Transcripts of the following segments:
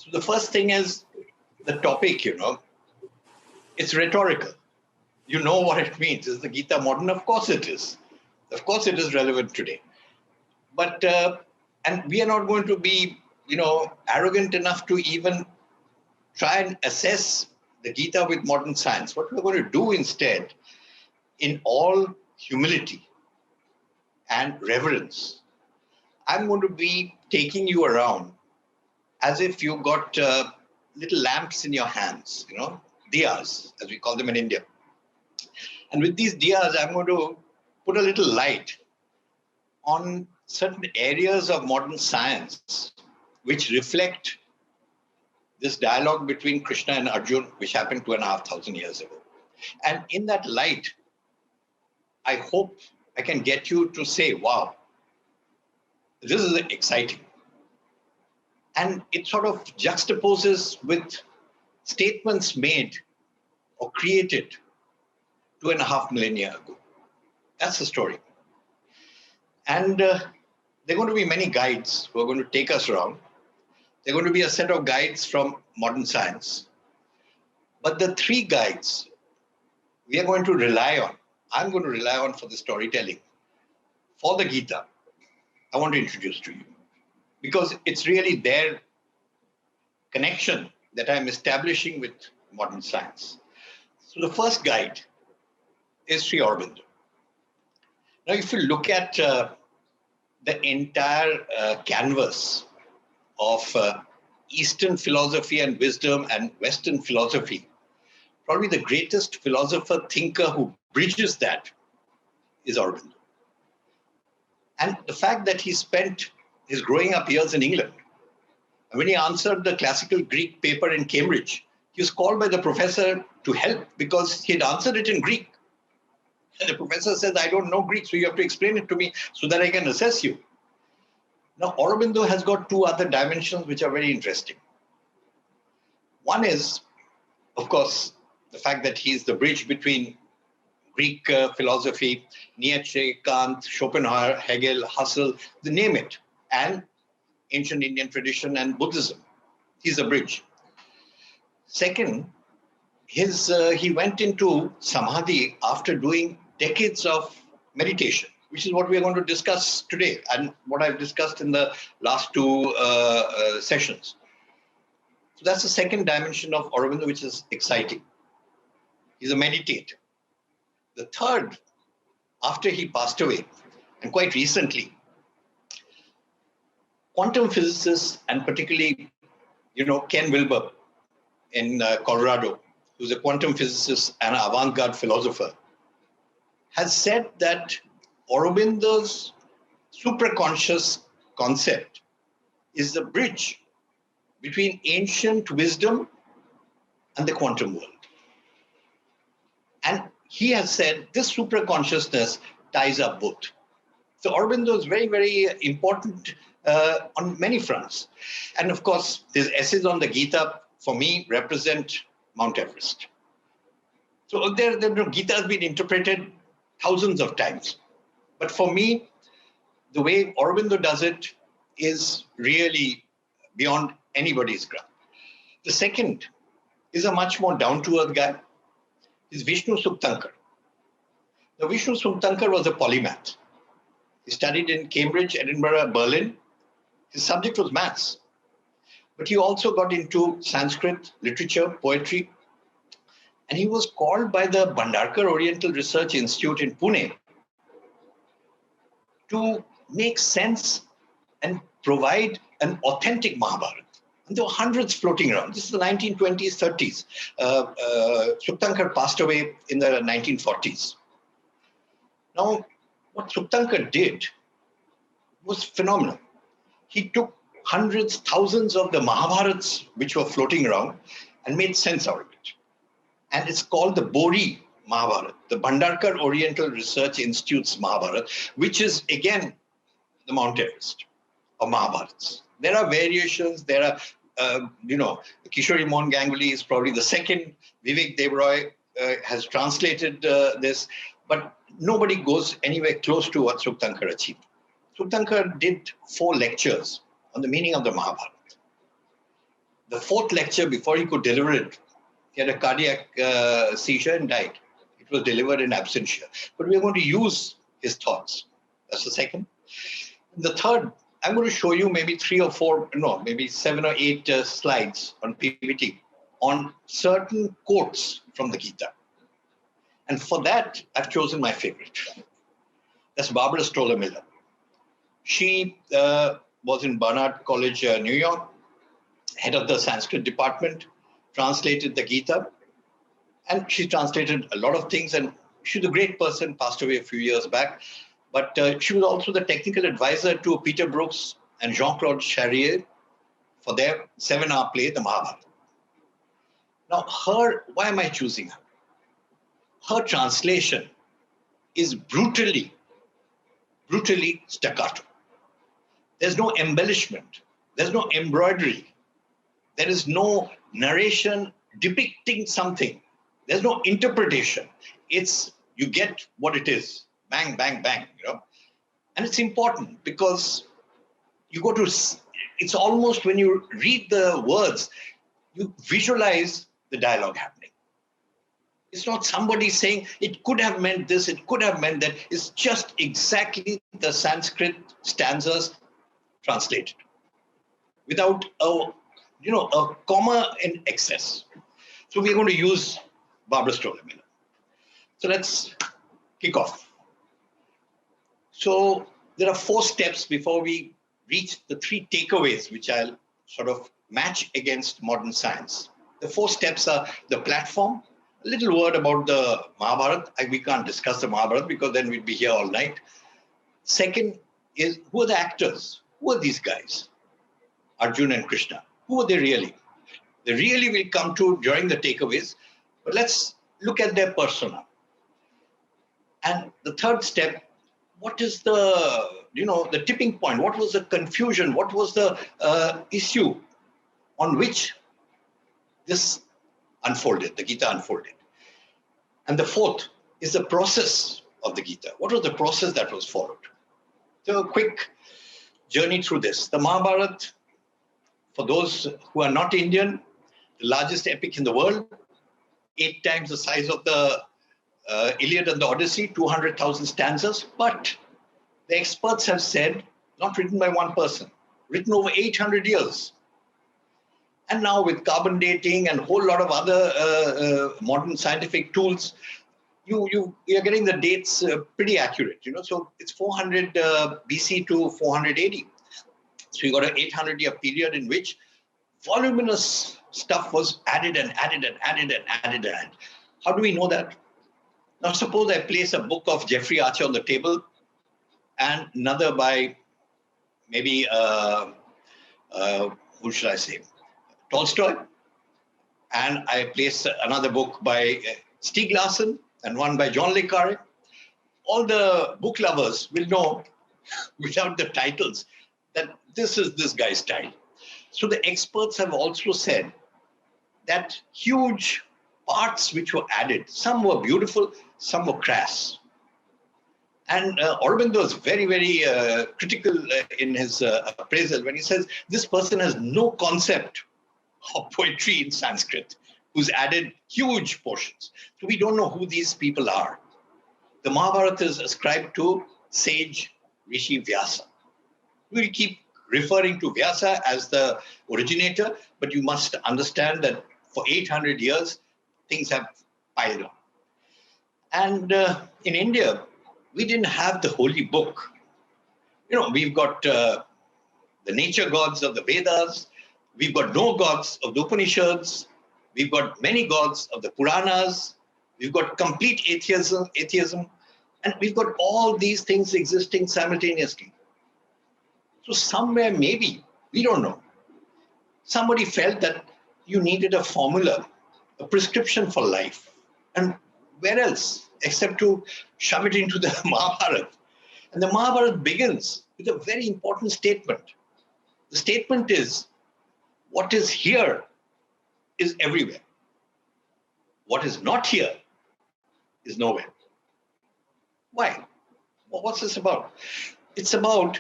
So the first thing is the topic, it's rhetorical. You know what it means. Is the Gita modern? Of course it is. Of course it is relevant today. But, and we are not going to be, arrogant enough to even try and assess the Gita with modern science. What we're going to do instead, in all humility and reverence, I'm going to be taking you around as if you got little lamps in your hands, diyas, as we call them in India. And with these diyas, I'm going to put a little light on certain areas of modern science which reflect this dialogue between Krishna and Arjuna, which happened 2,500 years ago. And in that light, I hope I can get you to say, wow, this is exciting. And it sort of juxtaposes with statements made or created 2.5 millennia ago. That's the story. And there are going to be many guides who are going to take us around. There are going to be a set of guides from modern science. But the three guides we are going to rely on, I'm going to rely on for the storytelling, for the Gita, I want to introduce to you. Because it's really their connection that I'm establishing with modern science. So the first guide is Sri Aurobindo. Now, if you look at the entire canvas of Eastern philosophy and wisdom and Western philosophy, probably the greatest philosopher, thinker who bridges that is Aurobindo. And the fact that he spent his growing up years in England, and when he answered the classical Greek paper in Cambridge, he was called by the professor to help because he had answered it in Greek. And the professor says, I don't know Greek, so you have to explain it to me so that I can assess you. Now, Aurobindo has got two other dimensions which are very interesting. One is, of course, the fact that he's the bridge between Greek philosophy, Nietzsche, Kant, Schopenhauer, Hegel, Husserl, name it, and ancient Indian tradition and Buddhism. He's a bridge. Second, he went into samadhi after doing decades of meditation, which is what we are going to discuss today and what I've discussed in the last two sessions. So that's the second dimension of Aurobindo, which is exciting. He's a meditator. The third, after he passed away, and quite recently, quantum physicists, and particularly, Ken Wilber in Colorado, who's a quantum physicist and an avant-garde philosopher, has said that Aurobindo's supraconscious concept is the bridge between ancient wisdom and the quantum world. And he has said this supraconsciousness ties up both. So Aurobindo is very, very important on many fronts. And of course, his essays on the Gita, for me, represent Mount Everest. So the Gita has been interpreted thousands of times. But for me, the way Aurobindo does it is really beyond anybody's grasp. The second is a much more down-to-earth guy. Is Vishnu Suktankar. Now, Vishnu Suktankar was a polymath. He studied in Cambridge, Edinburgh, Berlin. His subject was maths. But he also got into Sanskrit, literature, poetry. And he was called by the Bhandarkar Oriental Research Institute in Pune to make sense and provide an authentic Mahabharata. And there were hundreds floating around. This is the 1920s, 30s. Suktankar passed away in the 1940s. Now, what Suktankar did was phenomenal. He took hundreds, thousands of the Mahabharats which were floating around and made sense out of it. And it's called the Bori Mahabharata, the Bhandarkar Oriental Research Institute's Mahabharata, which is, again, the Mount Everest of Mahabharats. There are variations. There are, Kishori Mohan Ganguly is probably the second. Vivek Devroy has translated this. But nobody goes anywhere close to what Suktankar achieved. Suktankar did 4 lectures on the meaning of the Mahabharata. The fourth lecture, before he could deliver it, he had a cardiac seizure and died. It was delivered in absentia. But we are going to use his thoughts. That's the second. The third, I'm going to show you maybe 3 or 4, no, maybe 7 or 8 slides on PPT on certain quotes from the Gita. And for that, I've chosen my favorite. That's Barbara Stoller Miller. She was in Barnard College, New York, head of the Sanskrit department, translated the Gita. And she translated a lot of things. And she's a great person, passed away a few years back. But she was also the technical advisor to Peter Brooks and Jean-Claude Charrier for their 7-hour play, the Mahabharata. Now, why am I choosing her? Her translation is brutally staccato. There's no embellishment. There's no embroidery. There is no narration depicting something. There's no interpretation. You get what it is. Bang, bang, bang, And it's important because it's almost when you read the words, you visualize the dialogue happening. It's not somebody saying it could have meant this, it could have meant that. It's just exactly the Sanskrit stanzas translated without a comma in excess. So we're going to use Barbara Stoller Miller. So let's kick off. So there are 4 steps before we reach the 3 takeaways, which I'll sort of match against modern science. The 4 steps are the platform, a little word about the Mahabharata. We can't discuss the Mahabharata because then we'd be here all night. Second is, who are the actors? Who are these guys? Arjuna and Krishna. Who are they really? They really will come to during the takeaways. But let's look at their persona. And the third step, what is the tipping point? What was the confusion? What was the issue on which this unfolded, the Gita unfolded? And the fourth is the process of the Gita. What was the process that was followed? So a quick journey through this. The Mahabharata, for those who are not Indian, the largest epic in the world, 8 times the size of the Iliad and the Odyssey, 200,000 stanzas. But the experts have said, not written by one person, written over 800 years. And now with carbon dating and a whole lot of other modern scientific tools, you're getting the dates pretty accurate. So it's 400 BC to 400 AD. So you got an 800-year period in which voluminous stuff was added and added and added and added and added. How do we know that? Now, suppose I place a book of Jeffrey Archer on the table and another by maybe, who should I say, Tolstoy. And I place another book by Stieg Larsson and one by John le Carré. All the book lovers will know, without the titles, that this is this guy's style. So the experts have also said that huge parts which were added, some were beautiful, some were crass. And Aurobindo is very, very critical in his appraisal when he says this person has no concept of poetry in Sanskrit, who's added huge portions. So we don't know who these people are. The Mahabharata is ascribed to sage Rishi Vyasa. We'll keep referring to Vyasa as the originator, but you must understand that for 800 years, things have piled on. And in India, we didn't have the holy book. We've got the nature gods of the Vedas. We've got no gods of the Upanishads. We've got many gods of the Puranas. We've got complete atheism. And we've got all these things existing simultaneously. So somewhere, maybe, we don't know, somebody felt that you needed a formula, a prescription for life. And where else except to shove it into the Mahabharata? And the Mahabharata begins with a very important statement. The statement is, what is here is everywhere. What is not here is nowhere. Why? Well, what's this about? It's about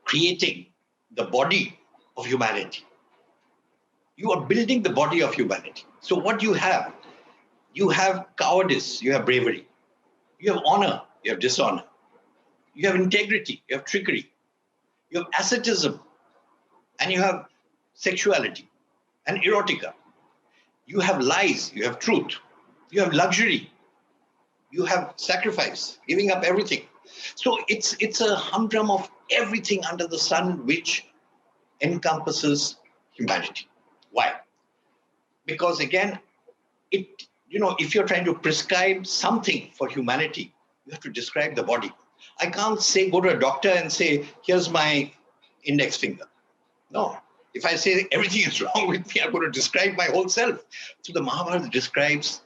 creating the body of humanity. You are building the body of humanity. So what you have cowardice, you have bravery, you have honor, you have dishonor, you have integrity, you have trickery, you have asceticism, and you have sexuality and erotica. You have lies, you have truth, you have luxury, you have sacrifice, giving up everything. So it's a humdrum of everything under the sun which encompasses humanity. Why? Because again, if you're trying to prescribe something for humanity, you have to describe the body. I can't say, go to a doctor and say, here's my index finger. No. If I say everything is wrong with me, I'm going to describe my whole self. So the Mahabharata describes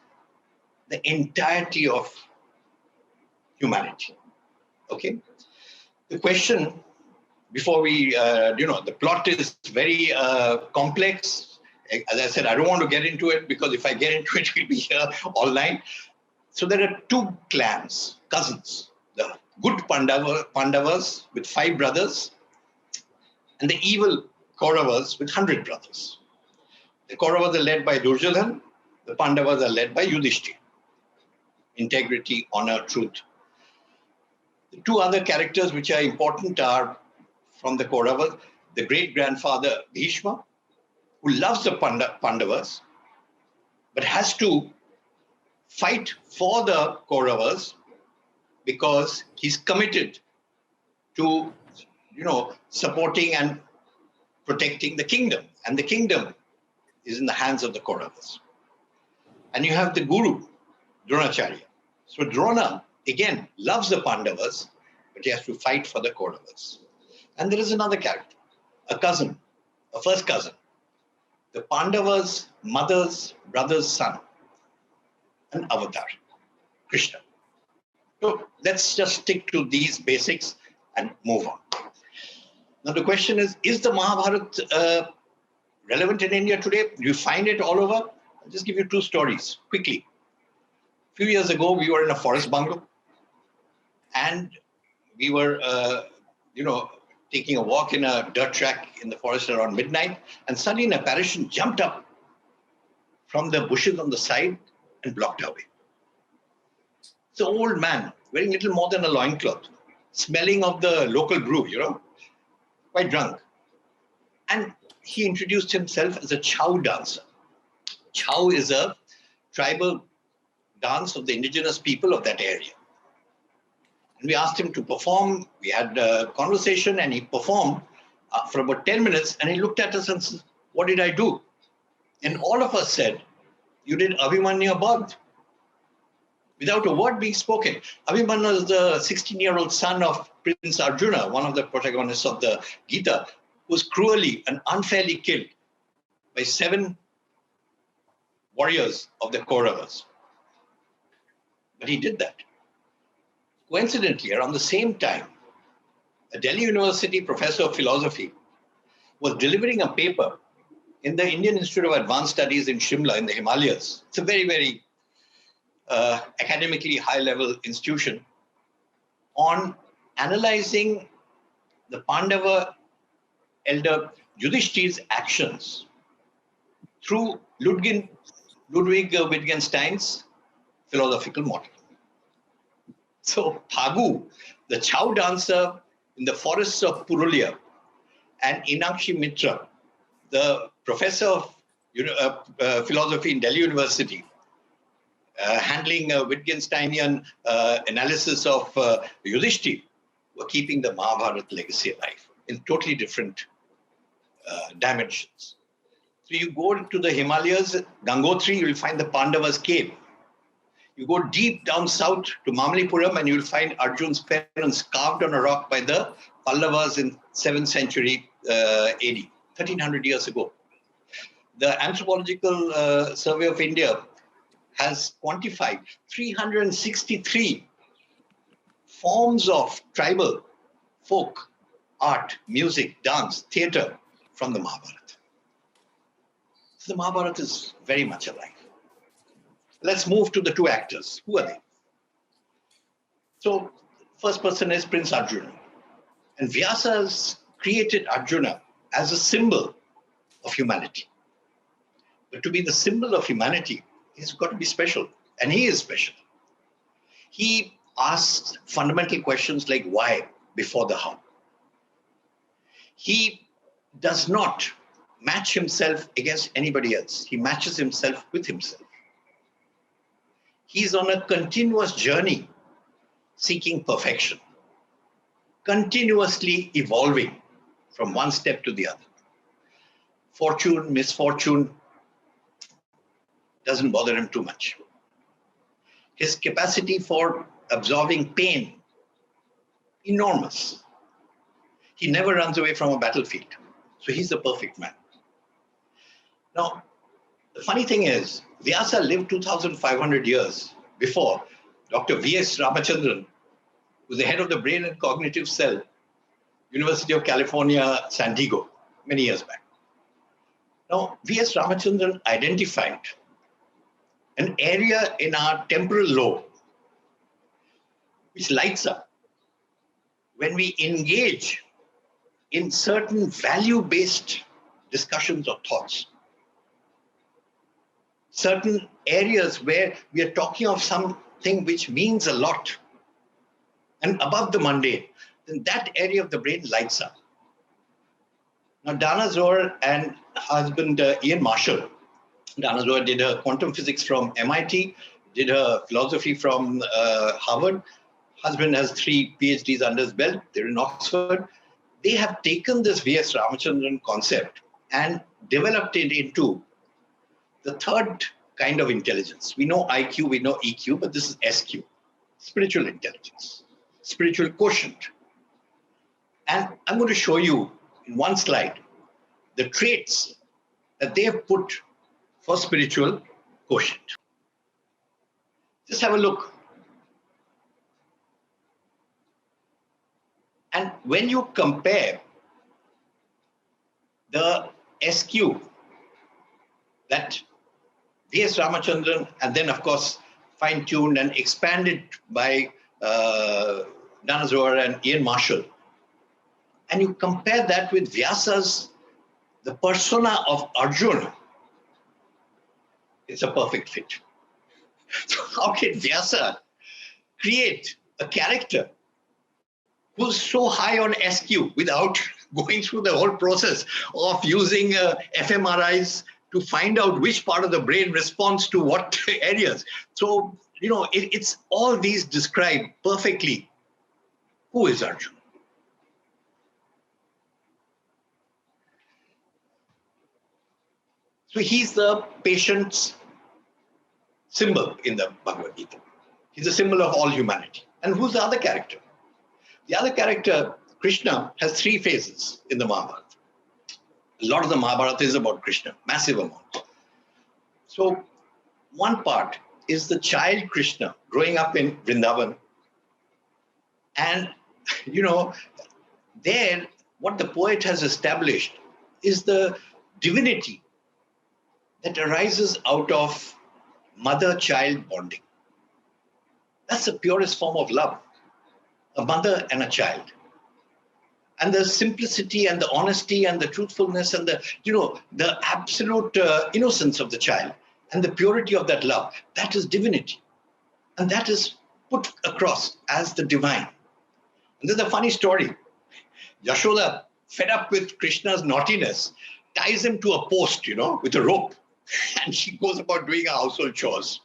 the entirety of humanity. Okay? The question, before we, the plot is very complex. As I said, I don't want to get into it because if I get into it, we'll be here all night. So there are two clans, cousins. The good Pandavas with 5 brothers and the evil Kauravas with 100 brothers. The Kauravas are led by Duryodhana. The Pandavas are led by Yudhishthira. Integrity, honor, truth. The 2 other characters which are important are from the Kauravas, the great-grandfather Bhishma, who loves the Pandavas, but has to fight for the Kauravas because he's committed to, supporting and protecting the kingdom. And the kingdom is in the hands of the Kauravas. And you have the guru, Dronacharya. So Drona, again, loves the Pandavas, but he has to fight for the Kauravas. And there is another character, a cousin, a first cousin, the Pandavas' mother's brother's son, an avatar, Krishna. So let's just stick to these basics and move on. Now the question is the Mahabharata relevant in India today? Do you find it all over? I'll just give you 2 stories quickly. A few years ago, we were in a forest bungalow and we were, taking a walk in a dirt track in the forest around midnight, and suddenly an apparition jumped up from the bushes on the side and blocked our way. It's an old man, wearing little more than a loincloth, smelling of the local brew, quite drunk. And he introduced himself as a chow dancer. Chow is a tribal dance of the indigenous people of that area. And we asked him to perform. We had a conversation and he performed for about 10 minutes and he looked at us and said, what did I do? And all of us said, you did Abhimanyu Bhagat. Without a word being spoken. Abhimanyu is the 16-year-old son of Prince Arjuna, one of the protagonists of the Gita, who was cruelly and unfairly killed by 7 warriors of the Kauravas. But he did that. Coincidentally, around the same time, a Delhi University professor of philosophy was delivering a paper in the Indian Institute of Advanced Studies in Shimla in the Himalayas. It's a very, very academically high-level institution on analyzing the Pandava elder Yudhishthira's actions through Ludwig Wittgenstein's philosophical model. So Phagu, the chow dancer in the forests of Purulia, and Inakshi Mitra, the professor of philosophy in Delhi University, handling Wittgensteinian analysis of Yudhishthira, were keeping the Mahabharata legacy alive in totally different dimensions. So you go to the Himalayas, Gangotri, you will find the Pandavas' cave. You go deep down south to Mamalipuram and you will find Arjun's parents carved on a rock by the Pallavas in 7th century AD, 1300 years ago. The Anthropological Survey of India has quantified 363 forms of tribal folk, art, music, dance, theatre from the Mahabharata. So the Mahabharata is very much alive. Let's move to the 2 actors. Who are they? So first person is Prince Arjuna. And Vyasa has created Arjuna as a symbol of humanity. But to be the symbol of humanity, he's got to be special. And he is special. He asks fundamental questions like why before the how. He does not match himself against anybody else. He matches himself with himself. He's on a continuous journey seeking perfection, continuously evolving from one step to the other. Fortune, misfortune doesn't bother him too much. His capacity for absorbing pain, enormous. He never runs away from a battlefield. So he's the perfect man. Now, the funny thing is, Vyasa lived 2,500 years before Dr. V.S. Ramachandran, who was the head of the Brain and Cognitive Cell, University of California, San Diego, many years back. Now, V.S. Ramachandran identified an area in our temporal lobe which lights up when we engage in certain value-based discussions or thoughts. Certain areas where we are talking of something which means a lot and above the mundane, then that area of the brain lights up. Now, Dana Zohar and husband Ian Marshall, Dana Zohar did her quantum physics from MIT, did her philosophy from Harvard. Husband has 3 PhDs under his belt. They're in Oxford. They have taken this V.S. Ramachandran concept and developed it into the third kind of intelligence. We know IQ, we know EQ, but this is SQ, spiritual intelligence, spiritual quotient. And I'm going to show you in one slide the traits that they have put for spiritual quotient. Just have a look. And when you compare the SQ that V.S. Ramachandran and then, of course, fine-tuned and expanded by Dana Zohar and Ian Marshall, and you compare that with Vyasa's, the persona of Arjuna, it's a perfect fit. So how can Vyasa create a character who's so high on SQ without going through the whole process of using fMRIs to find out which part of the brain responds to what areas? So, it's all these describe perfectly who is Arjuna. So he's the patient's symbol in the Bhagwad Gita. He's a symbol of all humanity. And who's the other character? The other character, Krishna, has 3 phases in the Mahabharata. A lot of the Mahabharata is about Krishna, massive amount. So one part is the child Krishna growing up in Vrindavan. And, there, what the poet has established is the divinity that arises out of mother-child bonding. That's the purest form of love, a mother and a child. And the simplicity and the honesty and the truthfulness and the absolute innocence of the child and the purity of that love, that is divinity. And that is put across as the divine. And there's a funny story. Yashoda, fed up with Krishna's naughtiness, ties him to a post, with a rope. And she goes about doing her household chores.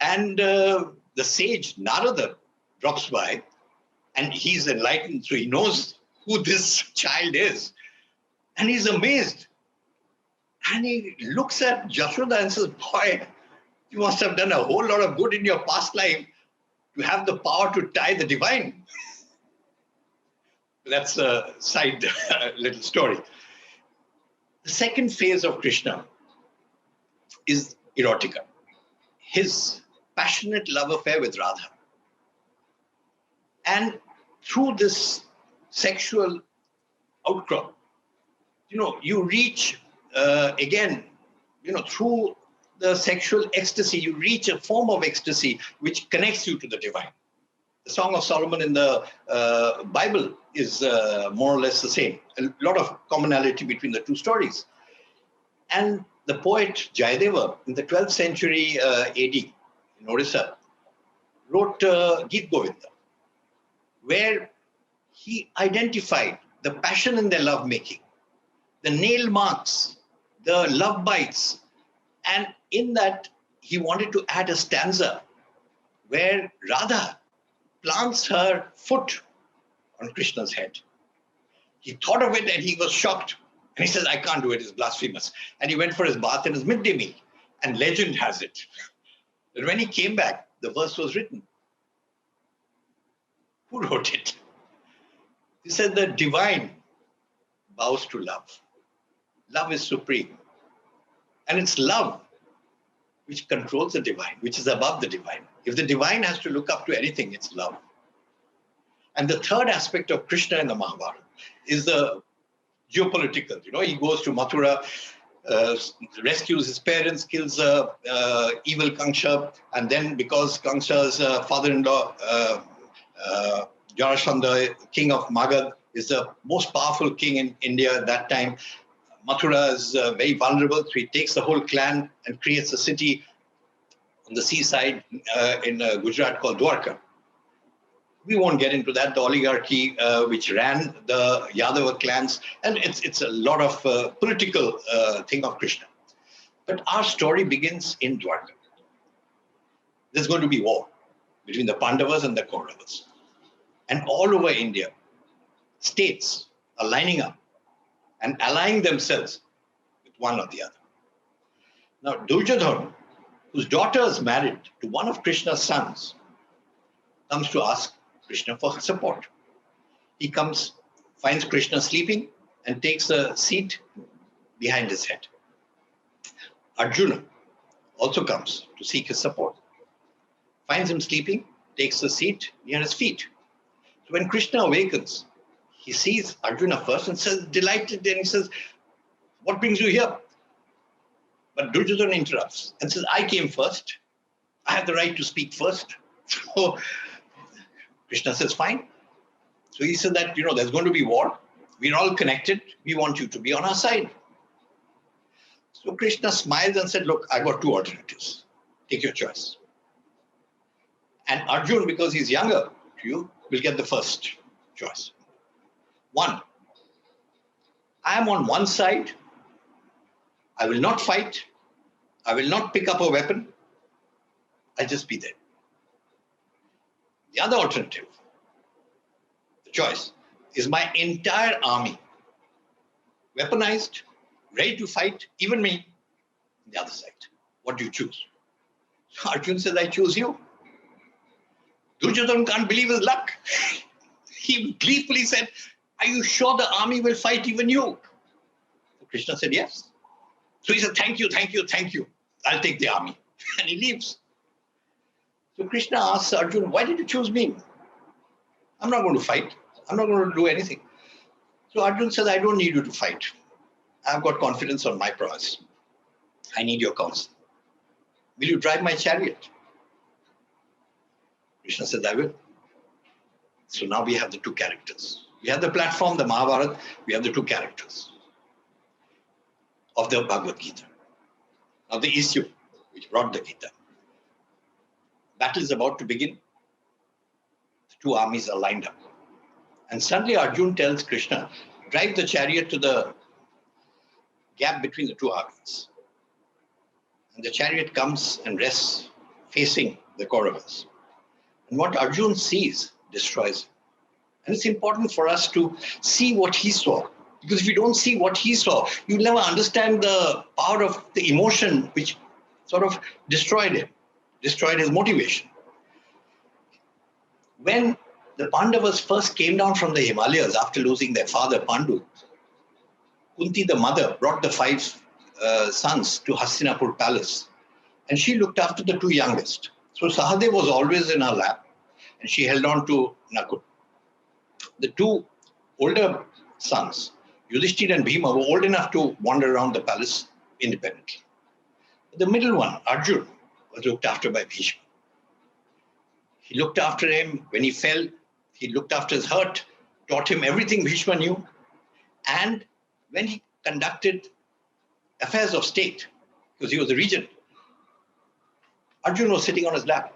And the sage Narada drops by, and he's enlightened, so he knows who this child is. And he's amazed. And he looks at Yashoda and says, boy, you must have done a whole lot of good in your past life to have the power to tie the divine. That's a side little story. The second phase of Krishna is erotica, his passionate love affair with Radha. And through this sexual outcrop, you reach, through the sexual ecstasy, you reach a form of ecstasy which connects you to the divine. The Song of Solomon in the Bible is more or less the same. A lot of commonality between the two stories. And the poet Jayadeva in the 12th century AD in Orissa wrote Geet Govinda, where he identified the passion in their lovemaking, the nail marks, the love bites, and in that he wanted to add a stanza where Radha plants her foot on Krishna's head. He thought of it and he was shocked. And he says, I can't do it, it's blasphemous. And he went for his bath and his midday meal. And legend has it that when he came back, the verse was written. Who wrote it? He said, the divine bows to love. Love is supreme. And it's love which controls the divine, which is above the divine. If the divine has to look up to anything, it's love. And the third aspect of Krishna in the Mahabharata is the geopolitical. He goes to Mathura, rescues his parents, kills evil Kangsha, and then because Kangsha's father-in-law, Jarasandha, king of Magad, is the most powerful king in India at that time, Mathura is very vulnerable, so he takes the whole clan and creates a city on the seaside in Gujarat called Dwarka. We won't get into that, the oligarchy which ran the Yadava clans, and it's a lot of political thing of Krishna. But our story begins in Dwarka. There's going to be war between the Pandavas and the Kauravas. And all over India, states are lining up and allying themselves with one or the other. Now, Duryodhana, whose daughter is married to one of Krishna's sons, comes to ask Krishna for support. He comes, finds Krishna sleeping, and takes a seat behind his head. Arjuna also comes to seek his support. Finds him sleeping, takes a seat near his feet. So when Krishna awakens, he sees Arjuna first and says, delighted, and he says, what brings you here? But Duryodhana interrupts and says, I came first. I have the right to speak first. So Krishna says, fine. So he said that, there's going to be war. We're all connected. We want you to be on our side. So Krishna smiles and said, look, I got two alternatives. Take your choice. And Arjuna, because he's younger to you, will get the first choice. One, I am on one side. I will not fight. I will not pick up a weapon. I'll just be there. The other alternative, the choice, is my entire army, weaponized, ready to fight, even me, on the other side. What do you choose? So Arjuna says, I choose you. Duryodhana can't believe his luck. He gleefully said, are you sure the army will fight even you? So Krishna said, yes. So he said, thank you, thank you, thank you. I'll take the army. And he leaves. So Krishna asks Arjuna, why did you choose me? I'm not going to fight. I'm not going to do anything. So Arjuna says, I don't need you to fight. I've got confidence on my prowess. I need your counsel. Will you drive my chariot? Krishna says, I will. So now we have the two characters. We have the platform, the Mahabharata. We have the two characters of the Bhagavad Gita. Now the issue which brought the Gita. Battle is about to begin. The two armies are lined up. And suddenly Arjuna tells Krishna, drive the chariot to the gap between the two armies. And the chariot comes and rests facing the Kauravas. And what Arjuna sees destroys him. And it's important for us to see what he saw. Because if you don't see what he saw, you'll never understand the power of the emotion which sort of destroyed him, destroyed his motivation. When the Pandavas first came down from the Himalayas after losing their father Pandu, Kunti, the mother, brought the 5 sons to Hastinapur palace. And she looked after the 2 youngest. So Sahadev was always in her lap and she held on to Nakul. The 2 older sons, Yudhishthira and Bhima, were old enough to wander around the palace independently. The middle one, Arjuna, was looked after by Bhishma. He looked after him when he fell. He looked after his hurt, taught him everything Bhishma knew. And when he conducted affairs of state, because he was the regent. Arjuna was sitting on his lap.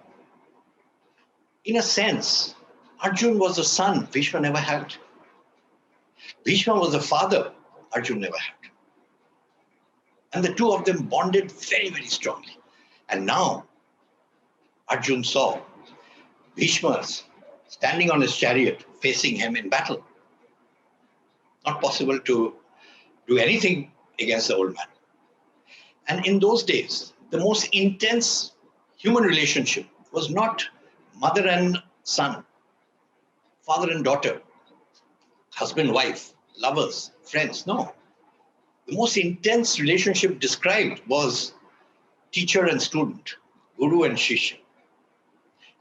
In a sense, Arjuna was the son Bhishma never had. Bhishma was the father Arjuna never had. And the two of them bonded very, very strongly. And now, Arjuna saw Bhishma standing on his chariot, facing him in battle. Not possible to do anything against the old man. And in those days, the most intense human relationship was not mother and son, father and daughter, husband, wife, lovers, friends. No. The most intense relationship described was teacher and student, guru and shishya.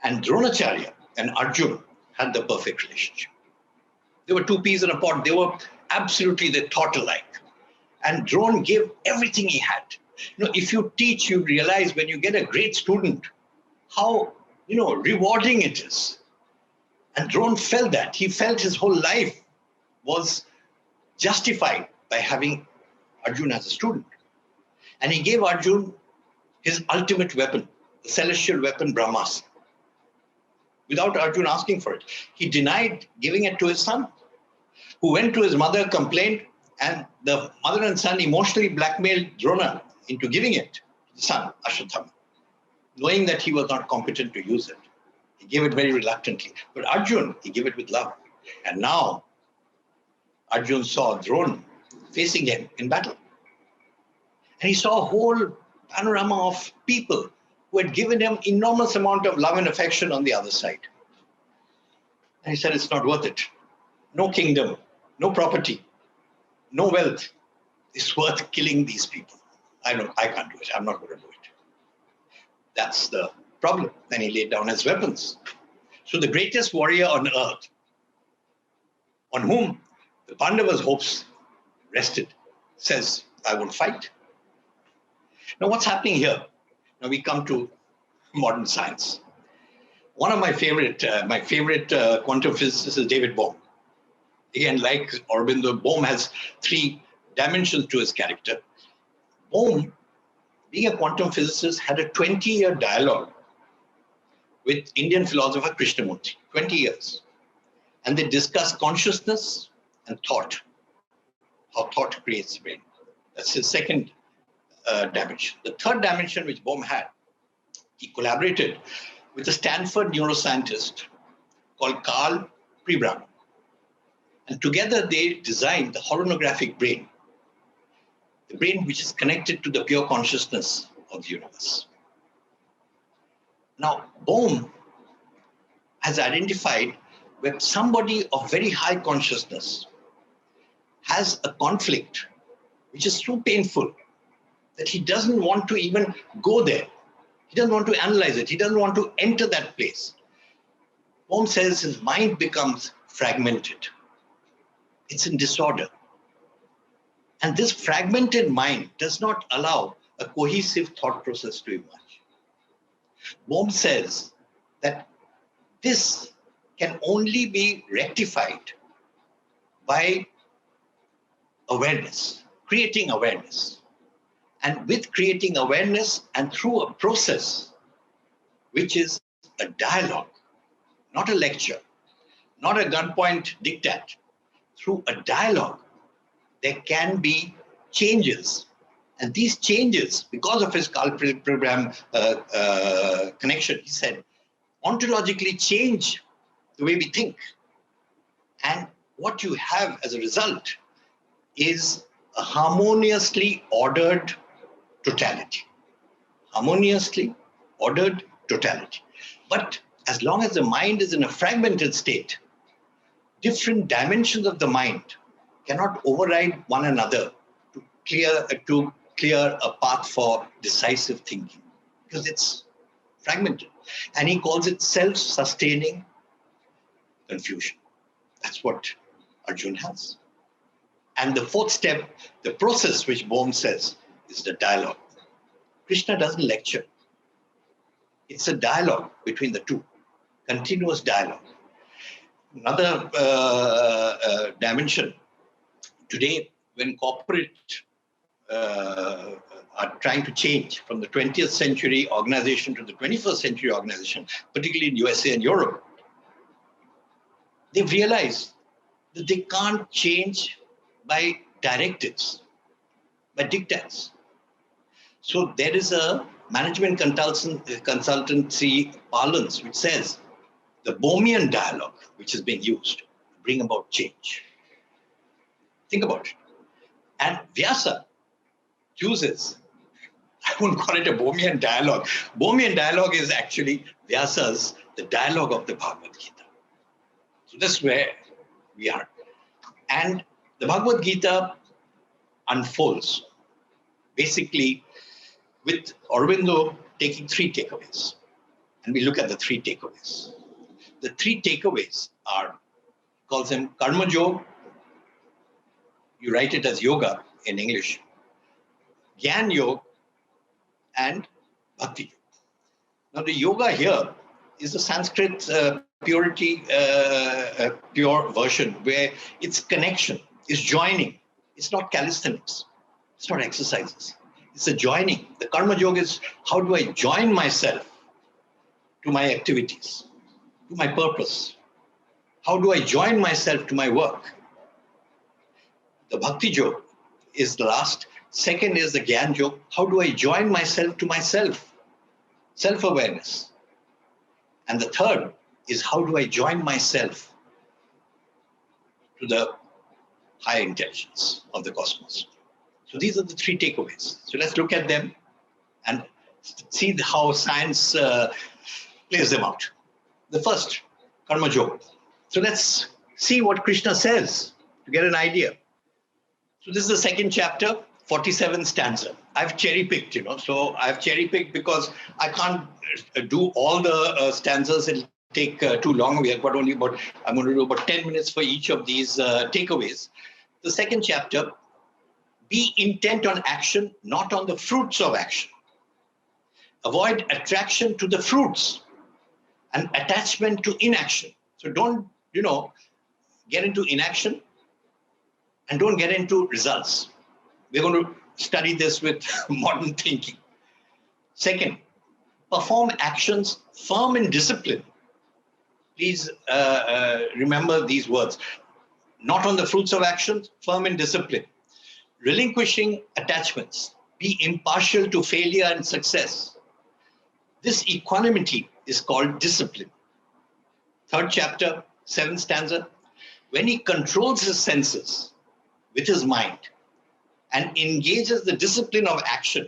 And Dronacharya and Arjuna had the perfect relationship. They were two peas in a pod. They were absolutely, they thought alike. And Drona gave everything he had. If you teach, you realize when you get a great student, how, rewarding it is. And Drona felt that. He felt his whole life was justified by having Arjuna as a student. And he gave Arjuna his ultimate weapon, the celestial weapon Brahmastra, without Arjuna asking for it. He denied giving it to his son, who went to his mother, complained, and the mother and son emotionally blackmailed Drona into giving it to the son, Ashwatthama, knowing that he was not competent to use it. He gave it very reluctantly. But Arjuna, he gave it with love. And now, Arjuna saw Drona facing him in battle. And he saw a whole panorama of people who had given him enormous amount of love and affection on the other side. And he said, it's not worth it. No kingdom, no property, no wealth is worth killing these people. I can't do it. I'm not going to do it. That's the problem. Then he laid down his weapons. So the greatest warrior on earth, on whom the Pandavas' hopes rested, says, I won't fight. Now what's happening here? Now we come to modern science. One of my favorite quantum physicists is David Bohm. Again, like Aurobindo, Bohm has 3 dimensions to his character. Bohm, being a quantum physicist, had a 20-year dialogue with Indian philosopher Krishnamurti, 20 years. And they discussed consciousness and thought, how thought creates brain. That's his second dimension. The third dimension which Bohm had, he collaborated with a Stanford neuroscientist called Carl Pribram. And together they designed the holonographic brain, the brain which is connected to the pure consciousness of the universe. Now, Bohm has identified where somebody of very high consciousness has a conflict which is so painful that he doesn't want to even go there. He doesn't want to analyze it. He doesn't want to enter that place. Bohm says his mind becomes fragmented. It's in disorder. And this fragmented mind does not allow a cohesive thought process to emerge. Bohm says that this can only be rectified by awareness, creating awareness. And with creating awareness and through a process, which is a dialogue, not a lecture, not a gunpoint diktat, through a dialogue, there can be changes. And these changes, because of his Carl Pribram connection, he said, ontologically change the way we think. And what you have as a result is a harmoniously ordered totality. Harmoniously ordered totality. But as long as the mind is in a fragmented state, different dimensions of the mind cannot override one another to clear a path for decisive thinking, because it's fragmented. And he calls it self-sustaining confusion. That's what Arjuna has. And the fourth step, the process which Bohm says, is the dialogue. Krishna doesn't lecture. It's a dialogue between the two, continuous dialogue. Another dimension, today when corporate are trying to change from the 20th century organization to the 21st century organization, particularly in USA and Europe, they've realized that they can't change by directives, by dictates. So there is a management consultancy parlance which says the Bohemian dialogue, which is being used to bring about change. Think about it. And Vyasa chooses, I wouldn't call it a Bohemian dialogue. Bohemian dialogue is actually Vyasa's, the dialogue of the Bhagavad Gita. So that's where we are. And the Bhagavad Gita unfolds basically with Aurobindo taking three takeaways. And we look at the three takeaways. The three takeaways are, he calls them Karma Yoga. You write it as yoga in English. Gyan Yoga and Bhakti Yoga. Now the yoga here is the Sanskrit pure version where it's connection, it's joining. It's not calisthenics. It's not exercises. It's a joining. The Karma Yoga is how do I join myself to my activities, to my purpose? How do I join myself to my work? The Bhakti Yoga is the last. Second is the Gyan Yoga. How do I join myself to myself? Self-awareness. And the third is how do I join myself to the higher intelligence of the cosmos? So these are the three takeaways. So let's look at them and see how science plays them out. The first, Karma Yoga. So let's see what Krishna says to get an idea. So this is the second chapter, 47th stanza. I've cherry-picked, so I've cherry-picked because I can't do all the stanzas. It'll take too long. I'm going to do about 10 minutes for each of these takeaways. The second chapter, be intent on action, not on the fruits of action. Avoid attraction to the fruits and attachment to inaction. So don't, get into inaction and don't get into results. We're going to study this with modern thinking. Second, perform actions firm in discipline. Please remember these words. Not on the fruits of actions, firm in discipline. Relinquishing attachments. Be impartial to failure and success. This equanimity is called discipline. Third chapter, 7th stanza. When he controls his senses with his mind and engages the discipline of action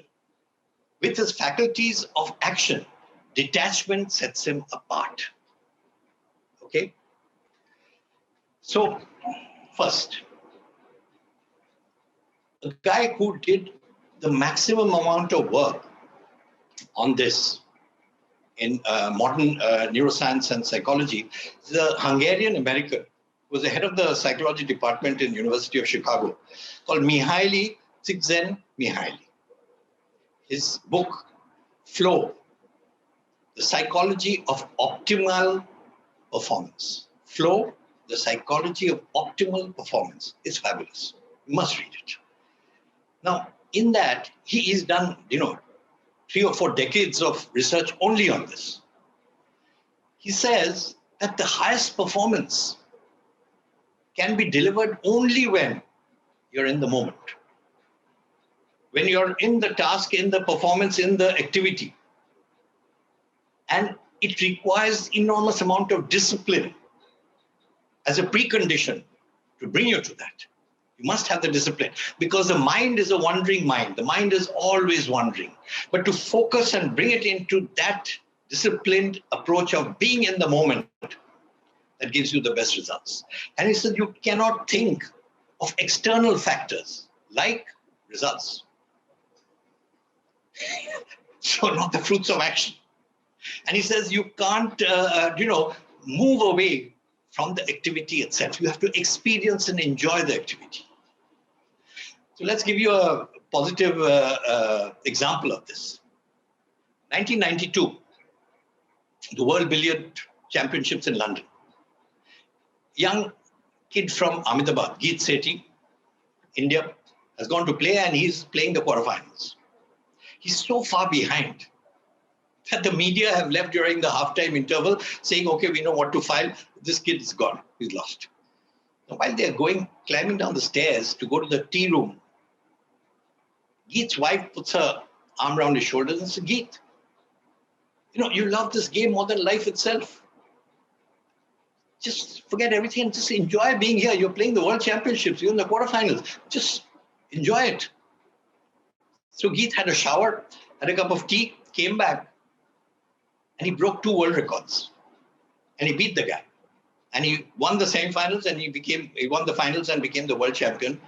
with his faculties of action, detachment sets him apart. Okay? So, first, a guy who did the maximum amount of work on this in modern neuroscience and psychology, the Hungarian American who was the head of the psychology department in University of Chicago, called Mihaly Csikszentmihalyi. His book, Flow, The Psychology of Optimal Performance. Flow, The Psychology of Optimal Performance is fabulous. You must read it. Now, in that, he has done, 3 or 4 decades of research only on this. He says that the highest performance can be delivered only when you're in the moment. When you're in the task, in the performance, in the activity. And it requires enormous amount of discipline as a precondition to bring you to that. You must have the discipline because the mind is a wandering mind. The mind is always wandering. But to focus and bring it into that disciplined approach of being in the moment, that gives you the best results. And he said you cannot think of external factors like results. So not the fruits of action. And he says you can't, move away from the activity itself. You have to experience and enjoy the activity. So let's give you a positive example of this. 1992, the World Billiard Championships in London. Young kid from Ahmedabad, Geet Sethi, India, has gone to play and he's playing the quarterfinals. He's so far behind that the media have left during the halftime interval saying, okay, we know what to file. This kid is gone. He's lost. Now, while they're climbing down the stairs to go to the tea room, Geet's wife puts her arm around his shoulders and says, Geet, you love this game more than life itself. Just forget everything and just enjoy being here. You're playing the World Championships. You're in the quarterfinals. Just enjoy it. So Geet had a shower, had a cup of tea, came back, and he broke 2 world records. And he beat the guy. And he won the semi-finals and he won the finals and became the world champion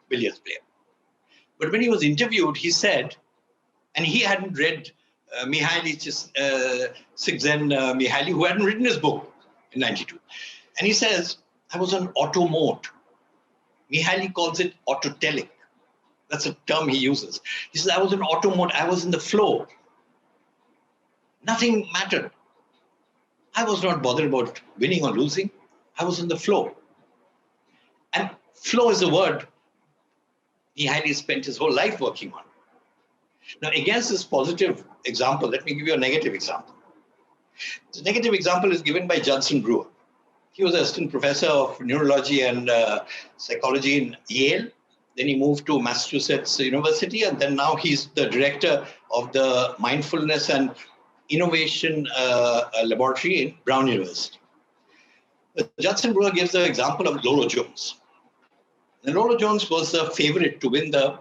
billiards player. But when he was interviewed, he said, and he hadn't read Mihaly Csikszentmihalyi, who hadn't written his book in 92. And he says, I was on auto mode. Mihaly calls it autotelic. That's a term he uses. He says, I was in auto mode. I was in the flow. Nothing mattered. I was not bothered about winning or losing. I was in the flow. And flow is a word Mihaly spent his whole life working on. Now, against this positive example, let me give you a negative example. The negative example is given by Judson Brewer. He was assistant professor of neurology and psychology in Yale. Then he moved to Massachusetts University, and then now he's the director of the Mindfulness and Innovation Laboratory in Brown University. Judson Brewer gives the example of Lolo Jones. And Lolo Jones was the favorite to win the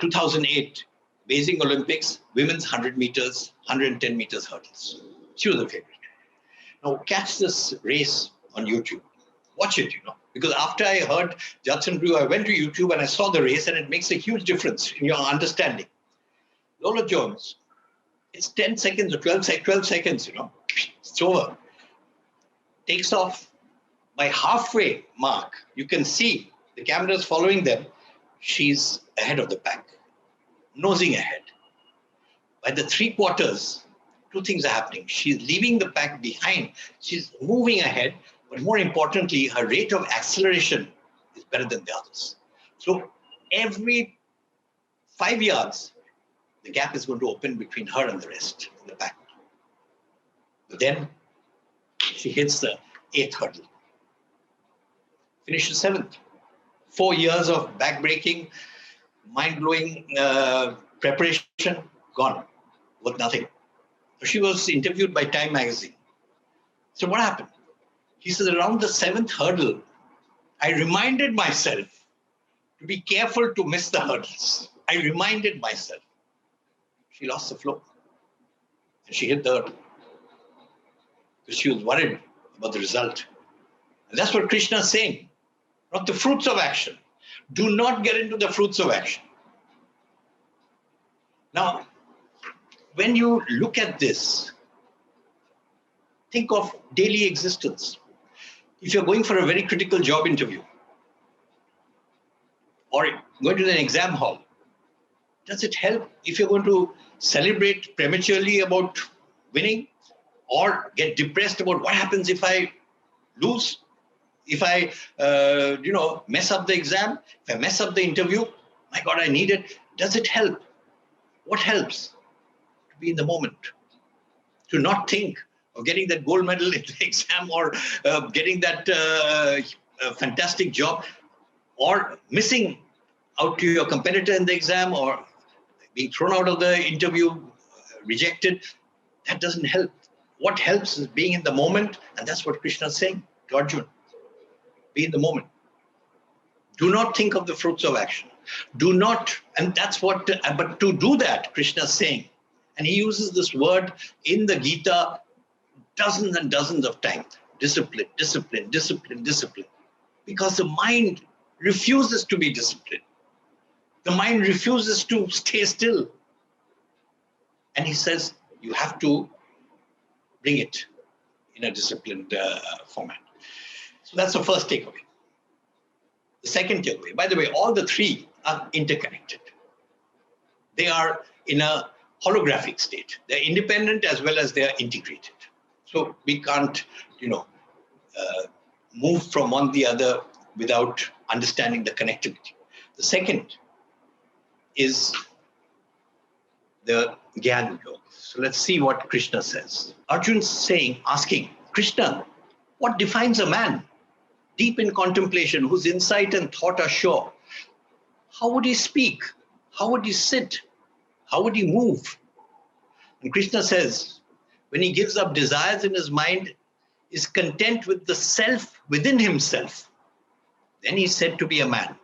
2008 Beijing Olympics women's 100 meters, 110 meters hurdles. She was the favorite. Now catch this race on YouTube. Watch it, because after I heard Judson Brewer, I went to YouTube and I saw the race, and it makes a huge difference in your understanding. Lolo Jones, it's 10 seconds or 12 seconds, it's over. Takes off by halfway mark. You can see the cameras following them. She's ahead of the pack, nosing ahead. By the 3/4, 2 things are happening. She's leaving the pack behind. She's moving ahead. But more importantly, her rate of acceleration is better than the others. So every 5 yards, the gap is going to open between her and the rest of the pack. But then she hits the 8th hurdle. Finishes 7th. 4 years of back-breaking, mind-blowing preparation, gone, worth nothing. She was interviewed by Time magazine. So what happened? He says, around the 7th hurdle, I reminded myself to be careful to miss the hurdles. I reminded myself. She lost the flow. And she hit the hurdle. Because she was worried about the result. And that's what Krishna is saying. Not the fruits of action. Do not get into the fruits of action. Now, when you look at this, think of daily existence. If you're going for a very critical job interview or going to an exam hall, does it help if you're going to celebrate prematurely about winning or get depressed about what happens if I lose? If I, mess up the exam, if I mess up the interview, my God, I need it. Does it help? What helps? To be in the moment. To not think of getting that gold medal in the exam or getting that fantastic job or missing out to your competitor in the exam or being thrown out of the interview, rejected. That doesn't help. What helps is being in the moment, and that's what Krishna is saying to Arjuna. Be in the moment. Do not think of the fruits of action. Do not, and that's what, but to do that, Krishna is saying, and he uses this word in the Gita dozens and dozens of times. Discipline, discipline, discipline, discipline. Because the mind refuses to be disciplined. The mind refuses to stay still. And he says, you have to bring it in a disciplined format. So that's the first takeaway. The second takeaway, by the way, all the 3 are interconnected. They are in a holographic state. They're independent as well as they are integrated. So we can't, move from one to the other without understanding the connectivity. The second is the Gyan Yoga. So let's see what Krishna says. Arjuna's asking, Krishna, what defines a man? Deep in contemplation, whose insight and thought are sure. How would he speak? How would he sit? How would he move? And Krishna says, when he gives up desires in his mind, is content with the self within himself, then he's said to be a man